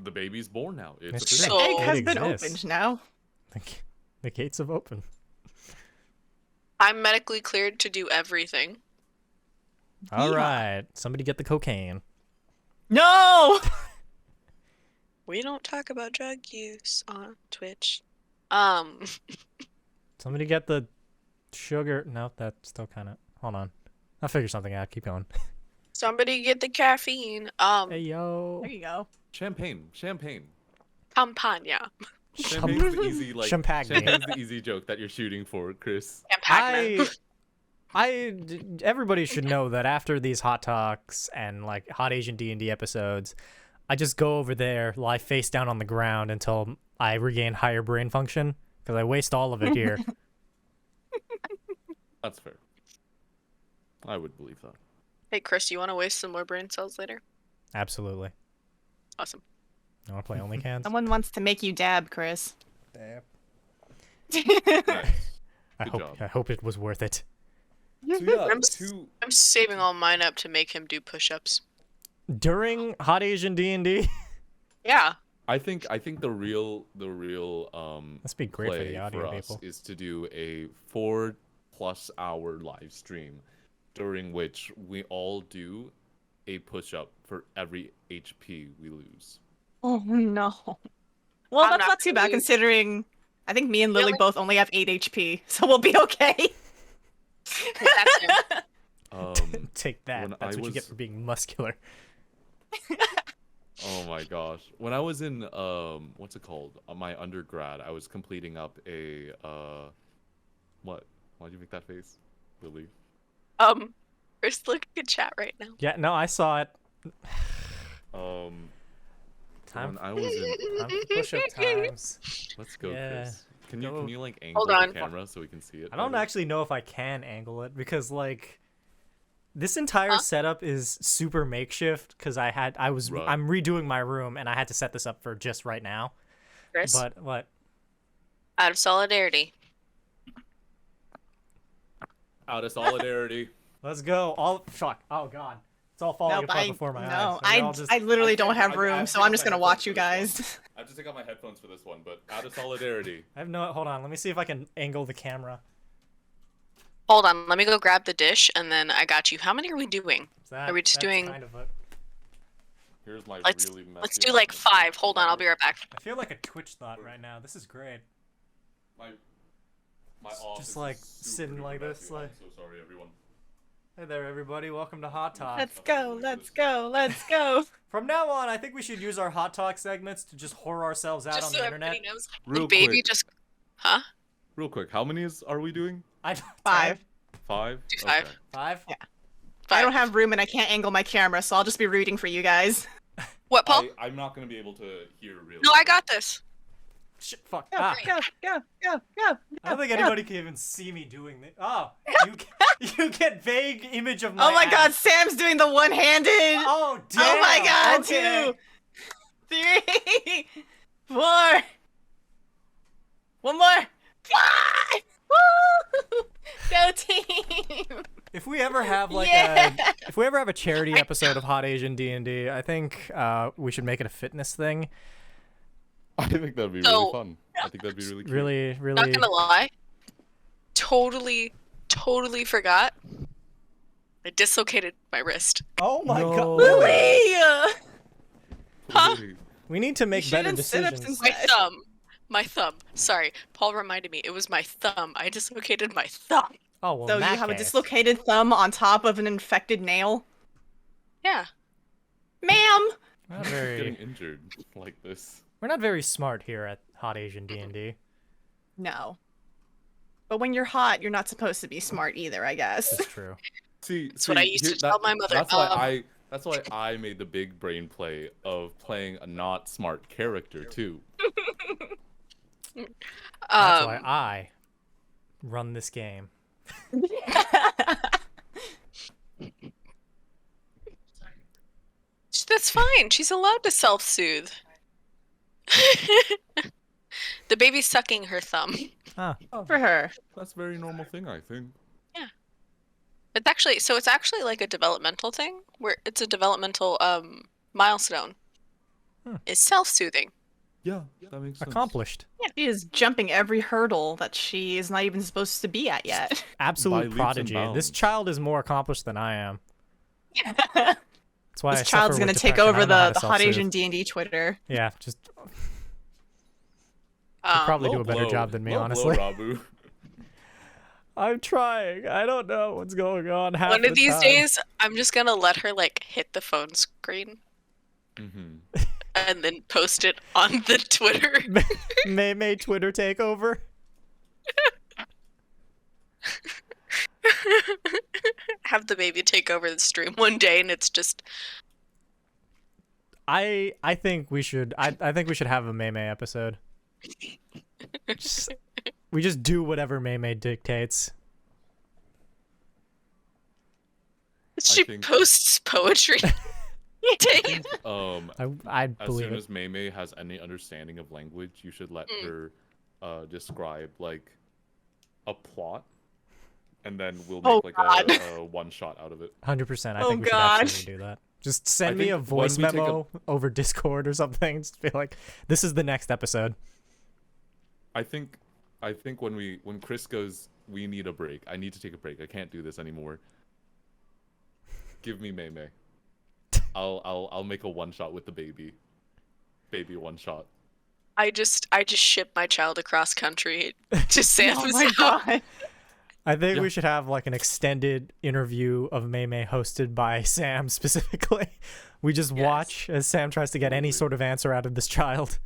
Speaker 2: The baby's born now. It's
Speaker 1: That's
Speaker 2: a
Speaker 1: true.
Speaker 2: thing.
Speaker 3: So-
Speaker 4: Egg has
Speaker 1: It
Speaker 4: been
Speaker 1: exists.
Speaker 4: opened now.
Speaker 1: The gates have opened.
Speaker 3: I'm medically cleared to do everything.
Speaker 1: All
Speaker 4: Yeehaw.
Speaker 1: right, somebody get the cocaine.
Speaker 4: No!
Speaker 3: We don't talk about drug use on Twitch.
Speaker 1: Somebody get the sugar. No, that's still kind of. Hold on, I'll figure something out. Keep going.
Speaker 3: Somebody get the caffeine.
Speaker 1: Hey yo.
Speaker 4: There you go.
Speaker 2: Champagne.
Speaker 3: Campagna.
Speaker 2: Champagne's the easy
Speaker 1: Champagne.
Speaker 2: Champagne's the easy joke that you're shooting for, Chris.
Speaker 3: Campagna.
Speaker 1: Everybody should know that after these hot talks and like hot Asian D&D episodes, I just go over there, lie face down on the ground until I regain higher brain function because I waste all of it here.
Speaker 2: That's fair. I would believe that.
Speaker 3: Hey, Chris, you want to waste some more brain cells later?
Speaker 1: Absolutely.
Speaker 3: Awesome.
Speaker 1: You want to play only cans?
Speaker 4: Someone wants to make you dab, Chris.
Speaker 1: Damn.
Speaker 2: Nice. Good job.
Speaker 1: I hope it was worth it.
Speaker 2: So yeah,
Speaker 3: I'm I'm saving all mine up to make him do push-ups.
Speaker 1: During hot Asian D&D,
Speaker 3: Yeah.
Speaker 2: I think the real
Speaker 1: That's be great for
Speaker 2: play
Speaker 1: the audio
Speaker 2: us
Speaker 1: people.
Speaker 2: is to do a 4+ hour live stream during which we all do a push-up for every HP we lose.
Speaker 4: Oh no. Well,
Speaker 3: I'm
Speaker 4: that's
Speaker 3: not
Speaker 4: not too bad
Speaker 3: gonna-
Speaker 4: considering I think me and Lily
Speaker 3: Really?
Speaker 4: both only have 8 HP, so we'll be okay.
Speaker 3: That's him.
Speaker 1: Take that.
Speaker 2: when
Speaker 1: That's
Speaker 2: I
Speaker 1: what you get
Speaker 2: was-
Speaker 1: for being muscular.
Speaker 2: Oh my gosh. When I was in what's it called? My undergrad, I was completing up a what? Why'd you make that face, Lily?
Speaker 3: Chris, look at chat right now.
Speaker 1: Yeah, no, I saw it.
Speaker 2: When
Speaker 1: Time
Speaker 2: I was in
Speaker 1: for push-up times.
Speaker 2: Let's go,
Speaker 1: Yeah.
Speaker 2: Chris. Can
Speaker 1: Go.
Speaker 2: you like angle
Speaker 3: Hold
Speaker 2: the
Speaker 3: on.
Speaker 2: camera so we can see it?
Speaker 1: I don't
Speaker 2: better?
Speaker 1: actually know if I can angle it because like this entire
Speaker 3: Huh?
Speaker 1: setup is super makeshift because
Speaker 2: Right.
Speaker 1: I'm redoing my room and I had to set this up for just right now.
Speaker 3: Chris,
Speaker 1: But what?
Speaker 3: out of solidarity.
Speaker 2: Out of solidarity.
Speaker 1: Let's go. All fuck. Oh god. It's all falling
Speaker 4: Nope,
Speaker 1: apart before my eyes.
Speaker 4: no,
Speaker 1: So we all just...
Speaker 4: I literally
Speaker 2: I
Speaker 4: don't
Speaker 2: can't-
Speaker 4: have
Speaker 2: I
Speaker 4: room,
Speaker 2: have
Speaker 4: so
Speaker 2: to
Speaker 4: I'm
Speaker 2: take
Speaker 4: just
Speaker 2: my
Speaker 4: gonna watch
Speaker 2: headphones
Speaker 4: you
Speaker 2: for this
Speaker 4: guys.
Speaker 2: I have to take out my headphones for this one, but out of solidarity.
Speaker 1: I have no... Hold on. Let me see if I can angle the camera.
Speaker 3: Hold on, let me go grab the dish, and then I got you. How many are we doing?
Speaker 1: Is that,
Speaker 3: Are we just
Speaker 1: that's
Speaker 3: doing-
Speaker 1: kind of a...
Speaker 2: Here's my
Speaker 3: Let's
Speaker 2: really messy.
Speaker 3: let's do like
Speaker 2: apartment.
Speaker 3: 5. Hold on, I'll be right back.
Speaker 1: I feel like a Twitch thought right now. This is great.
Speaker 2: My
Speaker 1: Just,
Speaker 2: office is
Speaker 1: like,
Speaker 2: super
Speaker 1: sitting
Speaker 2: duper
Speaker 1: like this,
Speaker 2: messy.
Speaker 1: like-
Speaker 2: I'm so sorry, everyone.
Speaker 1: Hey there, everybody. Welcome to Hot Talk.
Speaker 4: Let's go, let's go, let's go.
Speaker 1: From now on, I think we should use our Hot Talk segments to just whore ourselves out
Speaker 3: Just
Speaker 1: on
Speaker 3: so
Speaker 1: the internet.
Speaker 3: everybody knows.
Speaker 2: Real
Speaker 3: the baby
Speaker 2: quick.
Speaker 3: just... Huh?
Speaker 2: Real quick, how many are we doing?
Speaker 4: 5.
Speaker 2: 5?
Speaker 3: Do 5.
Speaker 2: Okay.
Speaker 1: 5?
Speaker 4: Yeah.
Speaker 3: 5.
Speaker 4: I don't have room and I can't angle my camera, so I'll just be rooting for you guys.
Speaker 3: What, Paul?
Speaker 2: I'm not gonna be able to hear really.
Speaker 3: No, I got this.
Speaker 1: Shit, fuck.
Speaker 4: Go,
Speaker 1: Ah.
Speaker 4: go, go, go, go.
Speaker 1: I don't think
Speaker 4: go.
Speaker 1: anybody can even see me doing this. Oh, you get vague image of my
Speaker 4: Oh my
Speaker 1: ass.
Speaker 4: god, Sam's doing the one-handed.
Speaker 1: Oh, damn.
Speaker 4: Oh my god,
Speaker 1: Okay.
Speaker 4: 2, 3, 4. One more. 5. Woo! Go team.
Speaker 1: If we ever have like
Speaker 4: Yeah.
Speaker 1: if we ever have a charity episode of Hot Asian D&D, I think we should make it a fitness thing.
Speaker 2: I think that'd be
Speaker 3: So-
Speaker 2: really fun. I think that'd be really cute.
Speaker 1: Really,
Speaker 3: Not
Speaker 1: really.
Speaker 3: gonna lie. Totally forgot. I dislocated my wrist.
Speaker 1: Oh my
Speaker 2: No.
Speaker 1: god.
Speaker 4: Lily.
Speaker 3: Huh?
Speaker 2: Really.
Speaker 1: We need to make better
Speaker 4: shouldn't sit up
Speaker 1: decisions.
Speaker 4: since-
Speaker 3: My thumb. Sorry, Paul reminded me. It was my thumb. I dislocated my thumb.
Speaker 1: Oh well.
Speaker 4: So
Speaker 1: in
Speaker 4: you
Speaker 1: that
Speaker 4: have a
Speaker 1: case.
Speaker 4: dislocated thumb on top of an infected nail?
Speaker 3: Yeah.
Speaker 4: Ma'am!
Speaker 1: Not
Speaker 2: Getting
Speaker 1: very.
Speaker 2: injured like this.
Speaker 1: We're not very smart here at Hot Asian D&D.
Speaker 4: No. But when you're hot, you're not supposed to be smart either, I guess.
Speaker 1: That's true.
Speaker 2: See,
Speaker 3: That's what I used to tell my mother.
Speaker 2: That's why I made the big brain play of playing a not smart character too.
Speaker 1: That's why
Speaker 3: Um,
Speaker 1: I run this game.
Speaker 3: that's fine. She's allowed to self-soothe. The baby's sucking her thumb.
Speaker 1: Ah,
Speaker 4: For her.
Speaker 2: That's a very normal thing, I think.
Speaker 3: It's actually like a developmental thing where it's a developmental milestone. It's self-soothing.
Speaker 2: Yeah, that makes sense.
Speaker 1: accomplished.
Speaker 4: She is jumping every hurdle that she is not even supposed to be at yet.
Speaker 1: Absolute
Speaker 2: leaps and
Speaker 1: prodigy. This
Speaker 2: bounds.
Speaker 1: child is more accomplished than I am. That's why I
Speaker 4: This child's
Speaker 1: suffer
Speaker 4: gonna
Speaker 1: with
Speaker 4: take
Speaker 1: depression. I
Speaker 4: over
Speaker 1: don't know how
Speaker 4: the
Speaker 1: to
Speaker 4: Hot
Speaker 1: self-soothe.
Speaker 4: Asian D&D Twitter.
Speaker 1: Yeah, just
Speaker 3: Um,
Speaker 1: probably do
Speaker 2: Low
Speaker 1: a better
Speaker 2: blow.
Speaker 1: job than me,
Speaker 2: Low
Speaker 1: honestly.
Speaker 2: blow, Rabu.
Speaker 1: I'm trying. I don't know what's going on. Half
Speaker 3: one
Speaker 1: the
Speaker 3: of these
Speaker 1: time.
Speaker 3: days, I'm just gonna let her like hit the phone screen
Speaker 2: Mhm.
Speaker 3: and then post it on the Twitter.
Speaker 1: May Twitter takeover.
Speaker 3: Have the baby take over the stream one day, and it's just
Speaker 1: I think we should. I think we should have a May episode. We just do whatever May dictates.
Speaker 3: she
Speaker 2: think-
Speaker 3: posts poetry. Take it.
Speaker 1: I
Speaker 2: As
Speaker 1: believe
Speaker 2: soon
Speaker 1: it.
Speaker 2: as Mei has any understanding of language, you should let her describe like a plot, and then we'll
Speaker 4: Oh,
Speaker 2: make like
Speaker 4: God.
Speaker 2: a one shot out of it.
Speaker 1: 100%. I
Speaker 4: Oh,
Speaker 1: think we should
Speaker 4: God.
Speaker 1: absolutely do that. Just send
Speaker 2: I
Speaker 1: me a
Speaker 2: think when
Speaker 1: voice
Speaker 2: we take a-
Speaker 1: memo over Discord or something. Just be like, "This is the next episode."
Speaker 2: I think when Chris goes, we need a break. I need to take a break. I can't do this anymore. Give me Mei. I'll make a one shot with the baby. Baby one shot.
Speaker 3: I just ship my child across country to Sam's
Speaker 4: Oh my
Speaker 3: house.
Speaker 4: god.
Speaker 1: I think
Speaker 2: Yeah.
Speaker 1: we should have like an extended interview of May hosted by Sam specifically. We just
Speaker 3: Yes.
Speaker 1: watch as Sam tries to get any
Speaker 2: Totally.
Speaker 1: sort of answer out of this child.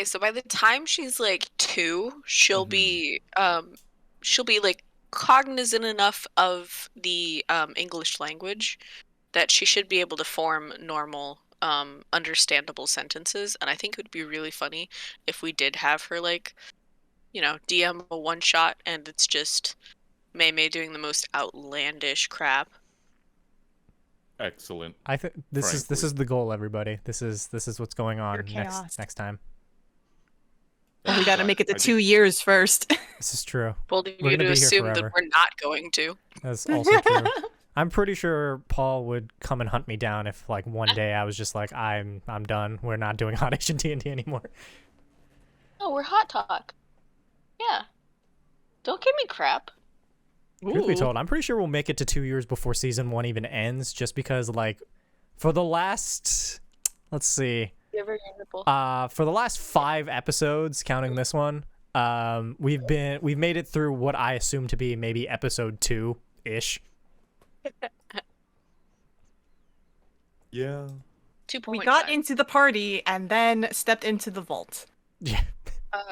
Speaker 3: So by the time she's like 2, she'll be like cognizant enough of the English language that she should be able to form normal understandable sentences. And I think it would be really funny if we did have her like, DM a one shot and it's just May doing the most outlandish crap.
Speaker 2: Excellent.
Speaker 1: I think this
Speaker 2: Frankly.
Speaker 1: is the goal, everybody. This is what's going on
Speaker 4: Pure chaos.
Speaker 1: next time.
Speaker 4: Well, we gotta make it to
Speaker 2: I
Speaker 4: 2 years first.
Speaker 1: This is true.
Speaker 3: Bold of
Speaker 1: We're
Speaker 3: you
Speaker 1: gonna
Speaker 3: to
Speaker 1: be here
Speaker 3: assume
Speaker 1: forever.
Speaker 3: that we're not going to.
Speaker 1: That's also true. I'm pretty sure Paul would come and hunt me down if like one day I was just like, I'm done. We're not doing Hot Asian D&D anymore.
Speaker 3: Oh, we're Hot Talk. Yeah. Don't give me crap.
Speaker 1: Truth be
Speaker 4: Ooh.
Speaker 1: told, I'm pretty sure we'll make it to 2 years before season 1 even ends, just because like for the last, let's see,
Speaker 3: Give her your nipple.
Speaker 1: for the last 5 episodes, counting this one, we've made it through what I assume to be maybe episode 2-ish.
Speaker 2: Yeah.
Speaker 3: 2.5.
Speaker 4: We got into the party and then stepped into the vault.
Speaker 1: Yeah.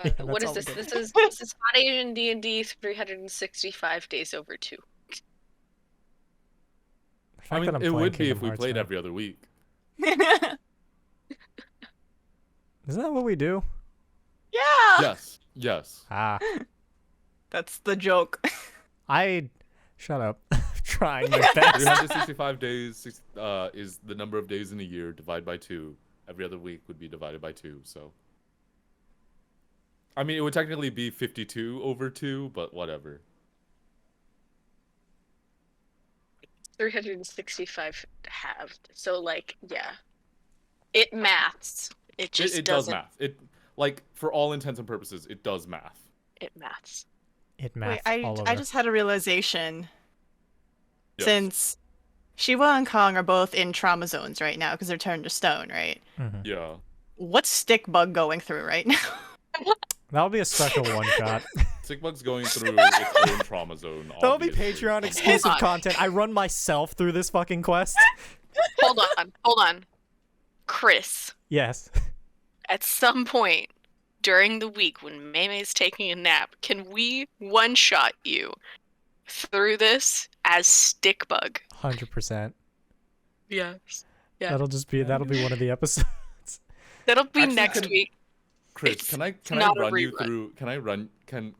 Speaker 1: Yeah,
Speaker 3: What
Speaker 1: that's
Speaker 3: is
Speaker 1: all we
Speaker 3: this?
Speaker 1: did.
Speaker 3: This is Hot Asian D&D 365 days over 2.
Speaker 1: The
Speaker 2: I
Speaker 1: fact
Speaker 2: mean,
Speaker 1: that I'm
Speaker 2: it
Speaker 1: playing
Speaker 2: would be
Speaker 1: Kingdom
Speaker 2: if we
Speaker 1: Hearts
Speaker 2: played
Speaker 1: now.
Speaker 2: every other week.
Speaker 4: Yeah.
Speaker 1: Isn't that what we do?
Speaker 2: Yes. Yes.
Speaker 1: Ah,
Speaker 4: That's the joke.
Speaker 1: shut up. I'm trying my best.
Speaker 2: 365 days is the number of days in a year divided by 2. Every other week would be divided by 2, so. I mean, it would technically be 52 over 2, but whatever.
Speaker 3: 365 halved. So, like, yeah. It maths. It just
Speaker 2: It does
Speaker 3: doesn't.
Speaker 2: math. It, like, for all intents and purposes, it does math.
Speaker 3: It maths.
Speaker 1: It
Speaker 4: Wait,
Speaker 1: maths all over.
Speaker 4: I just had a realization.
Speaker 2: Yes.
Speaker 4: Since Shiva and Kong are both in trauma zones right now because they're turned to stone, right?
Speaker 1: Mhm.
Speaker 2: Yeah.
Speaker 4: What's Stick Bug going through right now?
Speaker 1: That'll be a special one shot.
Speaker 2: Sickbug's going through its own trauma zone.
Speaker 1: That'll be
Speaker 2: obviously.
Speaker 1: Patreon exclusive
Speaker 3: on.
Speaker 1: content. I run myself through this fucking quest.
Speaker 3: Hold on. Chris,
Speaker 1: Yes.
Speaker 3: at some point during the week when Maymay's taking a nap, can we one-shot you through this as Stickbug?
Speaker 1: 100%.
Speaker 3: Yes. Yeah.
Speaker 1: That'll be one of the episodes.
Speaker 3: That'll be
Speaker 2: Actually,
Speaker 3: next
Speaker 2: can-
Speaker 3: week.
Speaker 2: Chris,
Speaker 3: It's
Speaker 2: can I
Speaker 3: not a
Speaker 2: run you
Speaker 3: rerun.
Speaker 2: through?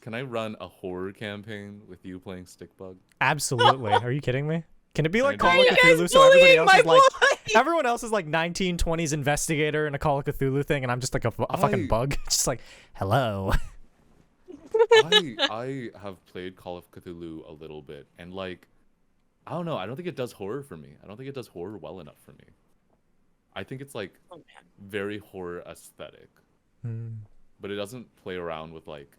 Speaker 2: Can I run a horror campaign with you playing Stickbug?
Speaker 1: Absolutely. Are you kidding me? Can it be like
Speaker 2: Why
Speaker 1: Call
Speaker 2: are
Speaker 1: of
Speaker 2: you
Speaker 1: Cthulhu so everybody else is like
Speaker 4: boy?
Speaker 1: everyone else is like 1920s investigator in a Call of Cthulhu thing and I'm just like a fucking bug. Just like, hello.
Speaker 2: I have played Call of Cthulhu a little bit, and like, I don't know. I don't think it does horror for me. I don't think it does horror well enough for me. I think it's like
Speaker 3: Oh man.
Speaker 2: very horror aesthetic,
Speaker 1: Hmm.
Speaker 2: but it doesn't play around with like.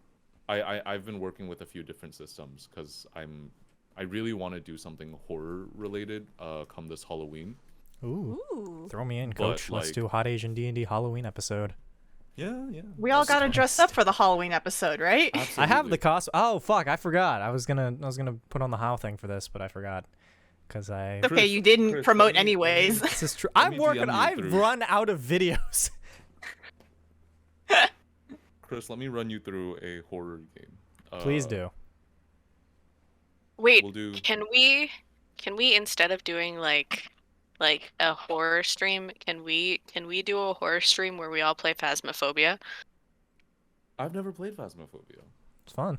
Speaker 2: I've been working with a few different systems because I really want to do something horror related. Come this Halloween.
Speaker 1: Ooh.
Speaker 4: Ooh.
Speaker 1: Throw me in,
Speaker 2: But,
Speaker 1: coach. Let's
Speaker 2: like-
Speaker 1: do Hot Asian D&D Halloween episode.
Speaker 2: Yeah.
Speaker 4: We all
Speaker 2: That's
Speaker 4: gotta
Speaker 2: fine.
Speaker 4: dress up for the Halloween episode, right?
Speaker 1: I have the
Speaker 2: Absolutely.
Speaker 1: costume. Oh fuck, I forgot. I was gonna put on the How thing for this, but I forgot. Cause I
Speaker 4: Okay,
Speaker 2: Chris-
Speaker 4: you didn't
Speaker 2: Chris,
Speaker 4: promote
Speaker 2: let me-
Speaker 4: anyways.
Speaker 1: this is true.
Speaker 2: Let
Speaker 1: I'm
Speaker 2: me
Speaker 1: working.
Speaker 2: DM you
Speaker 1: I've
Speaker 2: through.
Speaker 1: run out of videos.
Speaker 2: Chris, let me run you through a horror game.
Speaker 1: Please do.
Speaker 3: Wait,
Speaker 2: We'll do.
Speaker 3: can we instead of doing like a horror stream, can we do a horror stream where we all play Phasmophobia?
Speaker 2: I've never played Phasmophobia.
Speaker 1: It's fun.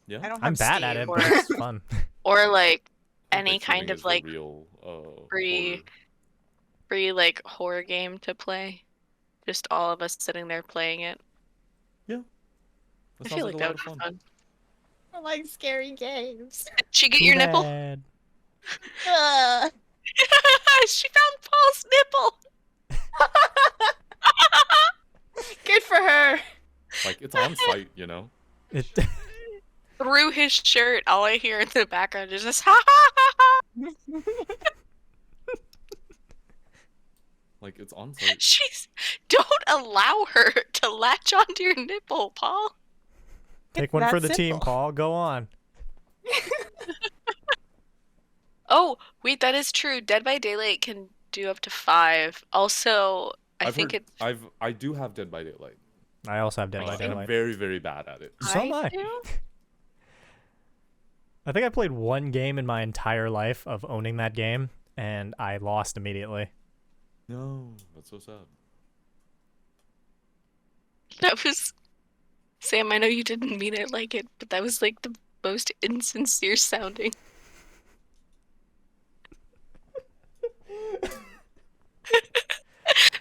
Speaker 2: Yeah.
Speaker 4: I don't have
Speaker 1: I'm bad at
Speaker 4: Steam.
Speaker 1: it, but it's fun.
Speaker 3: Or like
Speaker 2: I think
Speaker 3: any kind
Speaker 2: streaming
Speaker 3: of
Speaker 2: is the
Speaker 3: like
Speaker 2: real,
Speaker 3: free-
Speaker 2: horror.
Speaker 3: free like horror game to play? Just all of us sitting there playing it.
Speaker 2: That
Speaker 3: I
Speaker 2: sounds
Speaker 3: feel
Speaker 2: like
Speaker 3: like
Speaker 2: a
Speaker 3: that
Speaker 2: lot
Speaker 3: would
Speaker 2: of
Speaker 3: be
Speaker 2: fun.
Speaker 3: fun.
Speaker 4: I like scary games.
Speaker 3: Did she get
Speaker 1: Too
Speaker 3: your nipple?
Speaker 1: bad.
Speaker 3: She found Paul's nipple.
Speaker 4: Good for her.
Speaker 2: Like it's on site, you know.
Speaker 1: It,
Speaker 3: Through his shirt, all I hear in the background is just ha ha ha ha.
Speaker 2: Like it's on site.
Speaker 3: Don't allow her to latch onto your nipple, Paul.
Speaker 1: take one for
Speaker 4: that
Speaker 1: the team,
Speaker 4: simple.
Speaker 1: Paul. Go on.
Speaker 3: Oh, wait, that is true. Dead by Daylight can do up to 5. Also, I
Speaker 2: I've
Speaker 3: think
Speaker 2: heard,
Speaker 3: it's
Speaker 2: I do have Dead by Daylight.
Speaker 1: I also have Dead by
Speaker 2: And I'm
Speaker 1: Daylight.
Speaker 2: very, very bad at it.
Speaker 1: So am I.
Speaker 3: do?
Speaker 1: I think I played one game in my entire life of owning that game, and I lost immediately.
Speaker 2: No, that's so sad.
Speaker 3: That was Sam, I know you didn't mean it like it, but that was like the most insincere sounding.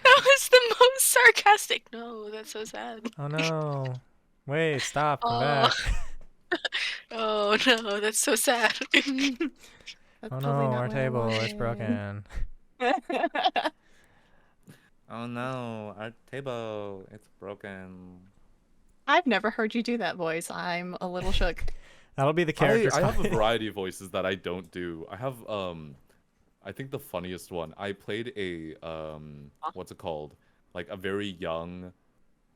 Speaker 3: That was the most sarcastic. No, that's so sad.
Speaker 1: Oh no. Wait, stop. Come
Speaker 3: Oh.
Speaker 1: back.
Speaker 3: Oh no, that's so sad.
Speaker 4: That's
Speaker 1: Oh no,
Speaker 4: totally not
Speaker 1: our
Speaker 4: what I
Speaker 1: table is
Speaker 4: wanted.
Speaker 1: broken.
Speaker 5: Oh no, our table, it's broken.
Speaker 4: I've never heard you do that voice. I'm a little shook.
Speaker 1: That'll be the character.
Speaker 2: I have a variety of voices that I don't do. I have I think the funniest one. I played a what's it called? Like a very young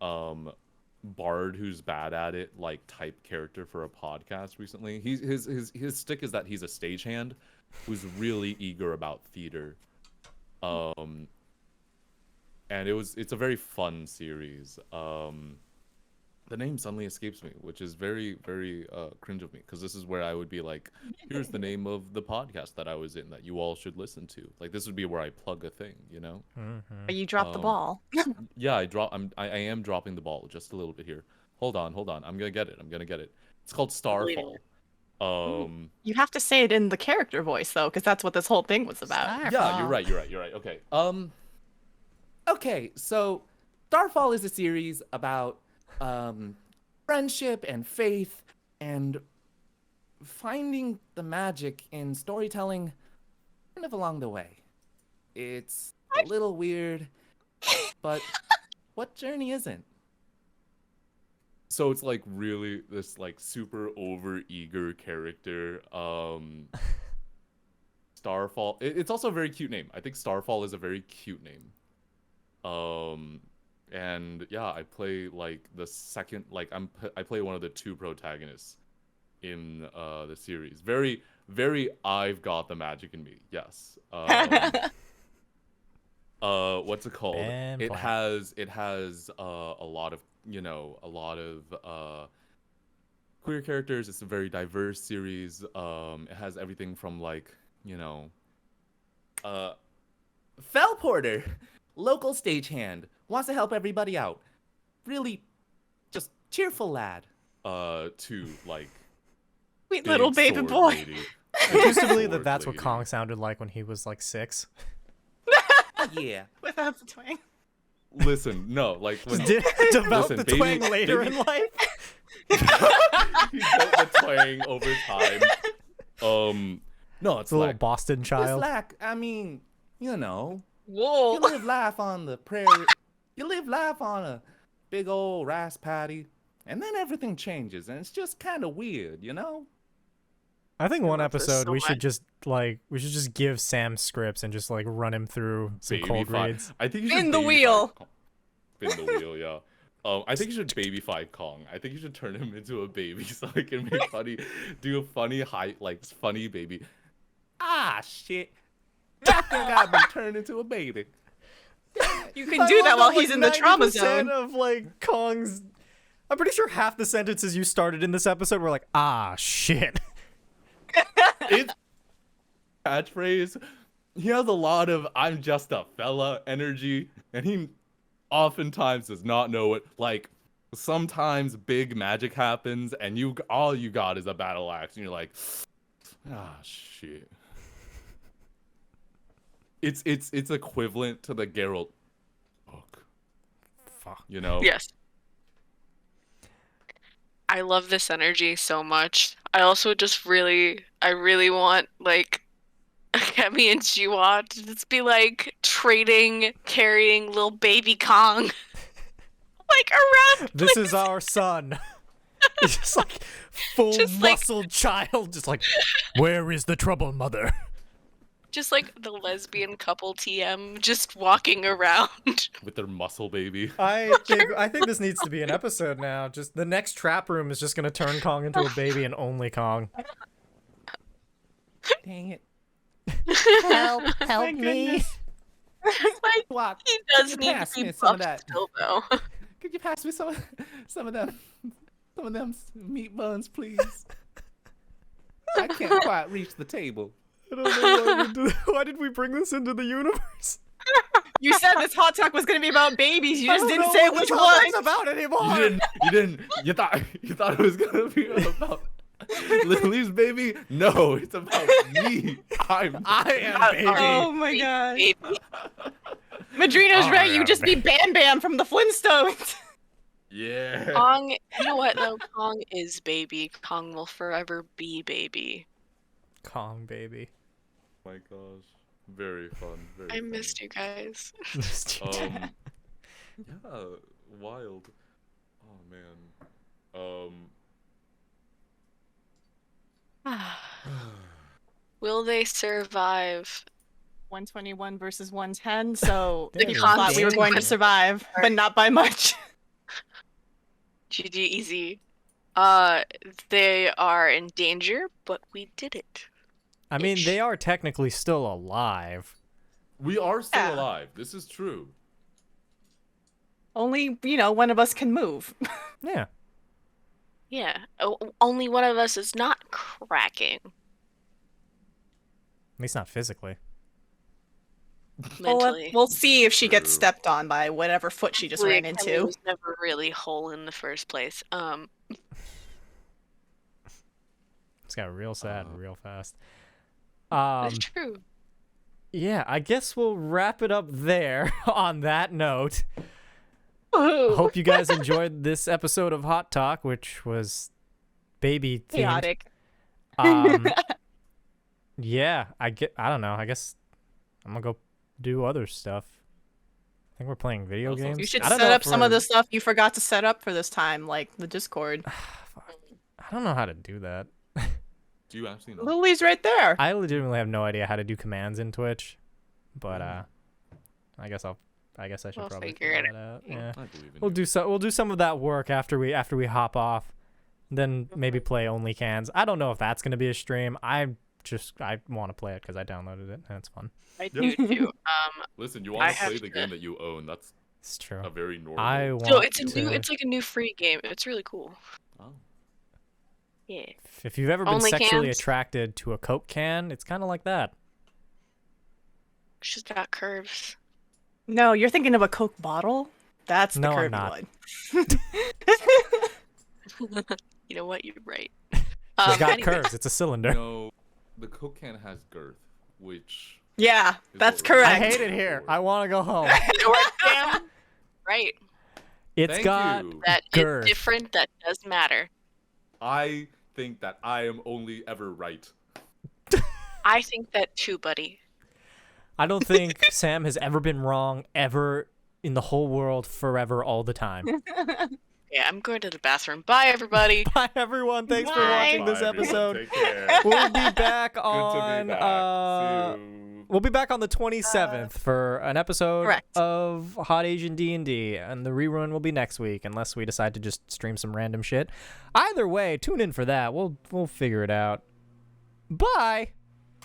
Speaker 2: bard who's bad at it, like type character for a podcast recently. His stick is that he's a stagehand who's really eager about theater. And it's a very fun series. The name suddenly escapes me, which is very, very cringe of me, because this is where I would be like, here's the name of the podcast that I was in that you all should listen to. Like, this would be where I plug a thing, you know?
Speaker 4: But you dropped the ball.
Speaker 2: Yeah, I am dropping the ball just a little bit here. Hold on. I'm gonna get it. It's called Starfall.
Speaker 4: You have to say it in the character voice though, because that's what this whole thing was about.
Speaker 2: Yeah, you're right. Okay.
Speaker 5: Okay, so Starfall is a series about friendship and faith and finding the magic in storytelling kind of along the way. It's a little weird, but what journey isn't?
Speaker 2: So it's like really this like super over eager character. Starfall. It's also a very cute name. I think Starfall is a very cute name. And yeah, I play like the second, like I play one of the two protagonists in the series. Very, very I've got the magic in me. Yes. What's it called? It has a lot of, you know, queer characters. It's a very diverse series. It has everything from like, you know,
Speaker 5: Fell Porter, local stagehand, wants to help everybody out. Really, just cheerful lad.
Speaker 2: To like
Speaker 4: Sweet
Speaker 2: big
Speaker 4: little baby
Speaker 2: sword
Speaker 4: boy.
Speaker 2: lady.
Speaker 1: I used to believe that
Speaker 2: Sword
Speaker 1: that's what
Speaker 2: lady.
Speaker 1: Kong sounded like when he was like 6.
Speaker 5: Yeah.
Speaker 4: Without the twang.
Speaker 2: Listen, no, like when
Speaker 1: Develop
Speaker 2: Listen,
Speaker 1: the twang
Speaker 2: baby-
Speaker 1: later
Speaker 2: baby-
Speaker 1: in life.
Speaker 2: he built the twang over time. No, it's
Speaker 1: It's a little
Speaker 2: like
Speaker 1: Boston
Speaker 5: It's
Speaker 1: child.
Speaker 5: like, I mean, you know,
Speaker 3: Whoa.
Speaker 5: you live life on the prairie. You live life on a big old rice paddy, and then everything changes, and it's just kind of weird, you know?
Speaker 1: I think one
Speaker 3: love this
Speaker 1: episode
Speaker 3: so
Speaker 1: we should
Speaker 3: much.
Speaker 1: just give Sam scripts and just like run him through some
Speaker 2: baby
Speaker 1: cold
Speaker 2: fight.
Speaker 1: reads.
Speaker 2: I think you should
Speaker 4: Spin the
Speaker 2: baby
Speaker 4: wheel.
Speaker 2: fight Kong. Spin the wheel, yeah. I think you should baby fight Kong. I think you should turn him into a baby so I can make do a funny funny baby.
Speaker 5: Ah, shit. I think I've been turned into a baby.
Speaker 4: You can do that while he's in the trauma
Speaker 1: 90%
Speaker 4: zone.
Speaker 1: of like Kong's, I'm pretty sure half the sentences you started in this episode were like, ah, shit.
Speaker 2: It's catchphrase. He has a lot of "I'm just a fella" energy, and he oftentimes does not know it. Like sometimes big magic happens, and all you got is a battle axe, and you're like, ah, shit. It's equivalent to the Geralt book,
Speaker 1: Fuck.
Speaker 2: you know?
Speaker 3: Yes. I love this energy so much. I also just I really want like Kemi and Jiwa to just be like carrying little baby Kong like around.
Speaker 1: This is our son. It's just like full
Speaker 3: Just, like-
Speaker 1: muscled child, just like, where is the trouble, mother?
Speaker 3: Just like the lesbian couple TM just walking around.
Speaker 2: With their muscle baby.
Speaker 1: I think this needs to be an episode now. Just the next trap room is just gonna turn Kong into a baby and only Kong.
Speaker 5: Dang it.
Speaker 4: Help
Speaker 1: Help
Speaker 4: me.
Speaker 3: Like
Speaker 5: Walk.
Speaker 3: he does
Speaker 5: Could
Speaker 3: need
Speaker 5: pass
Speaker 3: to be
Speaker 5: me some of
Speaker 3: buffed
Speaker 5: that.
Speaker 3: still though.
Speaker 5: Could you pass me some of them meat buns, please? I can't quite reach the table.
Speaker 1: I don't know why did we bring this into the universe?
Speaker 4: You said this hot talk was going to be about babies. You
Speaker 1: I
Speaker 4: just
Speaker 1: don't
Speaker 4: didn't
Speaker 1: know
Speaker 4: say
Speaker 1: what
Speaker 4: which
Speaker 1: the
Speaker 4: one.
Speaker 1: it's about anymore.
Speaker 2: You thought it was gonna be about Lily's baby? No, it's about me. I am baby.
Speaker 4: Oh my god.
Speaker 3: Baby.
Speaker 4: Madrino's
Speaker 1: Oh,
Speaker 4: right.
Speaker 1: yeah,
Speaker 4: You just be Bam Bam from the Flintstones.
Speaker 2: Yeah.
Speaker 3: Kong, you know what though? Kong is baby. Kong will forever be baby.
Speaker 1: Kong baby.
Speaker 2: My gosh. Very fun. Very
Speaker 3: I
Speaker 2: funny.
Speaker 3: missed you guys.
Speaker 2: Yeah, wild. Oh man.
Speaker 3: Will they survive?
Speaker 4: 121 versus 110, so
Speaker 1: They're
Speaker 4: people thought we were going to
Speaker 1: dangerous.
Speaker 4: survive, but not by much.
Speaker 3: GG easy. They are in danger, but we did it.
Speaker 1: I mean, they are technically still alive.
Speaker 2: We are still
Speaker 4: Yeah.
Speaker 2: alive. This is true.
Speaker 4: Only, one of us can move.
Speaker 1: Yeah.
Speaker 3: Yeah. Only one of us is not cracking
Speaker 1: At least not physically.
Speaker 3: mentally.
Speaker 4: We'll see if she gets
Speaker 2: True.
Speaker 4: stepped on by whatever foot she just ran
Speaker 3: Thankfully, Kemi
Speaker 4: into.
Speaker 3: was never really whole in the first place.
Speaker 1: It's got real sad real fast.
Speaker 3: That's true.
Speaker 1: Yeah, I guess we'll wrap it up there on that note.
Speaker 3: Woohoo.
Speaker 1: Hope you guys enjoyed this episode of Hot Talk, which was baby themed.
Speaker 4: Chaotic.
Speaker 1: Yeah, I don't know. I guess I'm gonna go do other stuff. I think we're playing video
Speaker 2: That sounds
Speaker 1: games.
Speaker 4: You should
Speaker 1: I don't
Speaker 4: set
Speaker 1: know
Speaker 4: up
Speaker 1: if
Speaker 4: some of
Speaker 1: we're-
Speaker 4: the stuff you forgot to set up for this time, like the Discord.
Speaker 1: I don't know how to do that.
Speaker 2: Do you actually know?
Speaker 4: Lily's right there.
Speaker 1: I legitimately have no idea how to do commands in Twitch, but I guess I should
Speaker 3: We'll
Speaker 1: probably
Speaker 3: figure
Speaker 1: figure
Speaker 3: it
Speaker 1: that out. Yeah,
Speaker 2: I believe in
Speaker 1: we'll
Speaker 2: you.
Speaker 1: we'll do some of that work after we hop off, then maybe play only cans. I don't know if that's gonna be a stream. I want to play it because I downloaded it and it's fun.
Speaker 3: I
Speaker 2: Yep.
Speaker 3: do too.
Speaker 2: Listen, you
Speaker 3: I
Speaker 2: want to
Speaker 3: have
Speaker 2: play the
Speaker 3: to-
Speaker 2: game that you own. That's
Speaker 1: It's true.
Speaker 2: a very normal.
Speaker 1: I want
Speaker 3: So it's
Speaker 1: to.
Speaker 3: it's like a new free game. It's really cool.
Speaker 2: Oh.
Speaker 3: Yeah.
Speaker 1: If you've ever been
Speaker 3: Only
Speaker 1: sexually
Speaker 3: cans?
Speaker 1: attracted to a Coke can, it's kind of like that.
Speaker 3: She's got curves.
Speaker 4: No, you're thinking of a Coke bottle? That's the
Speaker 1: No, I'm
Speaker 4: curvy
Speaker 1: not.
Speaker 4: one.
Speaker 3: You know what? You're right.
Speaker 1: It's got
Speaker 3: Anyway,
Speaker 1: curves. It's a cylinder.
Speaker 2: No, the Coke can has girth, which
Speaker 4: Yeah,
Speaker 2: is
Speaker 4: that's
Speaker 2: what we're
Speaker 1: I
Speaker 4: correct.
Speaker 1: hate it here. I want to go home.
Speaker 3: Damn right.
Speaker 1: It's
Speaker 2: Thank
Speaker 1: got
Speaker 2: you.
Speaker 3: That
Speaker 1: Girth.
Speaker 3: is different. That does matter.
Speaker 2: I think that I am only ever right.
Speaker 3: I think that too, buddy.
Speaker 1: I don't think Sam has ever been wrong ever in the whole world forever all the time.
Speaker 3: Yeah, I'm going to the bathroom. Bye, everybody.
Speaker 1: Bye everyone. Thanks for
Speaker 4: Bye.
Speaker 1: watching this
Speaker 2: Bye, everyone.
Speaker 1: episode.
Speaker 2: Take care.
Speaker 1: We'll be back
Speaker 2: Good
Speaker 1: on
Speaker 2: to be back. See you.
Speaker 1: we'll be back on the 27th for an episode
Speaker 4: Correct.
Speaker 1: of Hot Asian D&D, and the rerun will be next week unless we decide to just stream some random shit. Either way, tune in for that. We'll figure it out. Bye.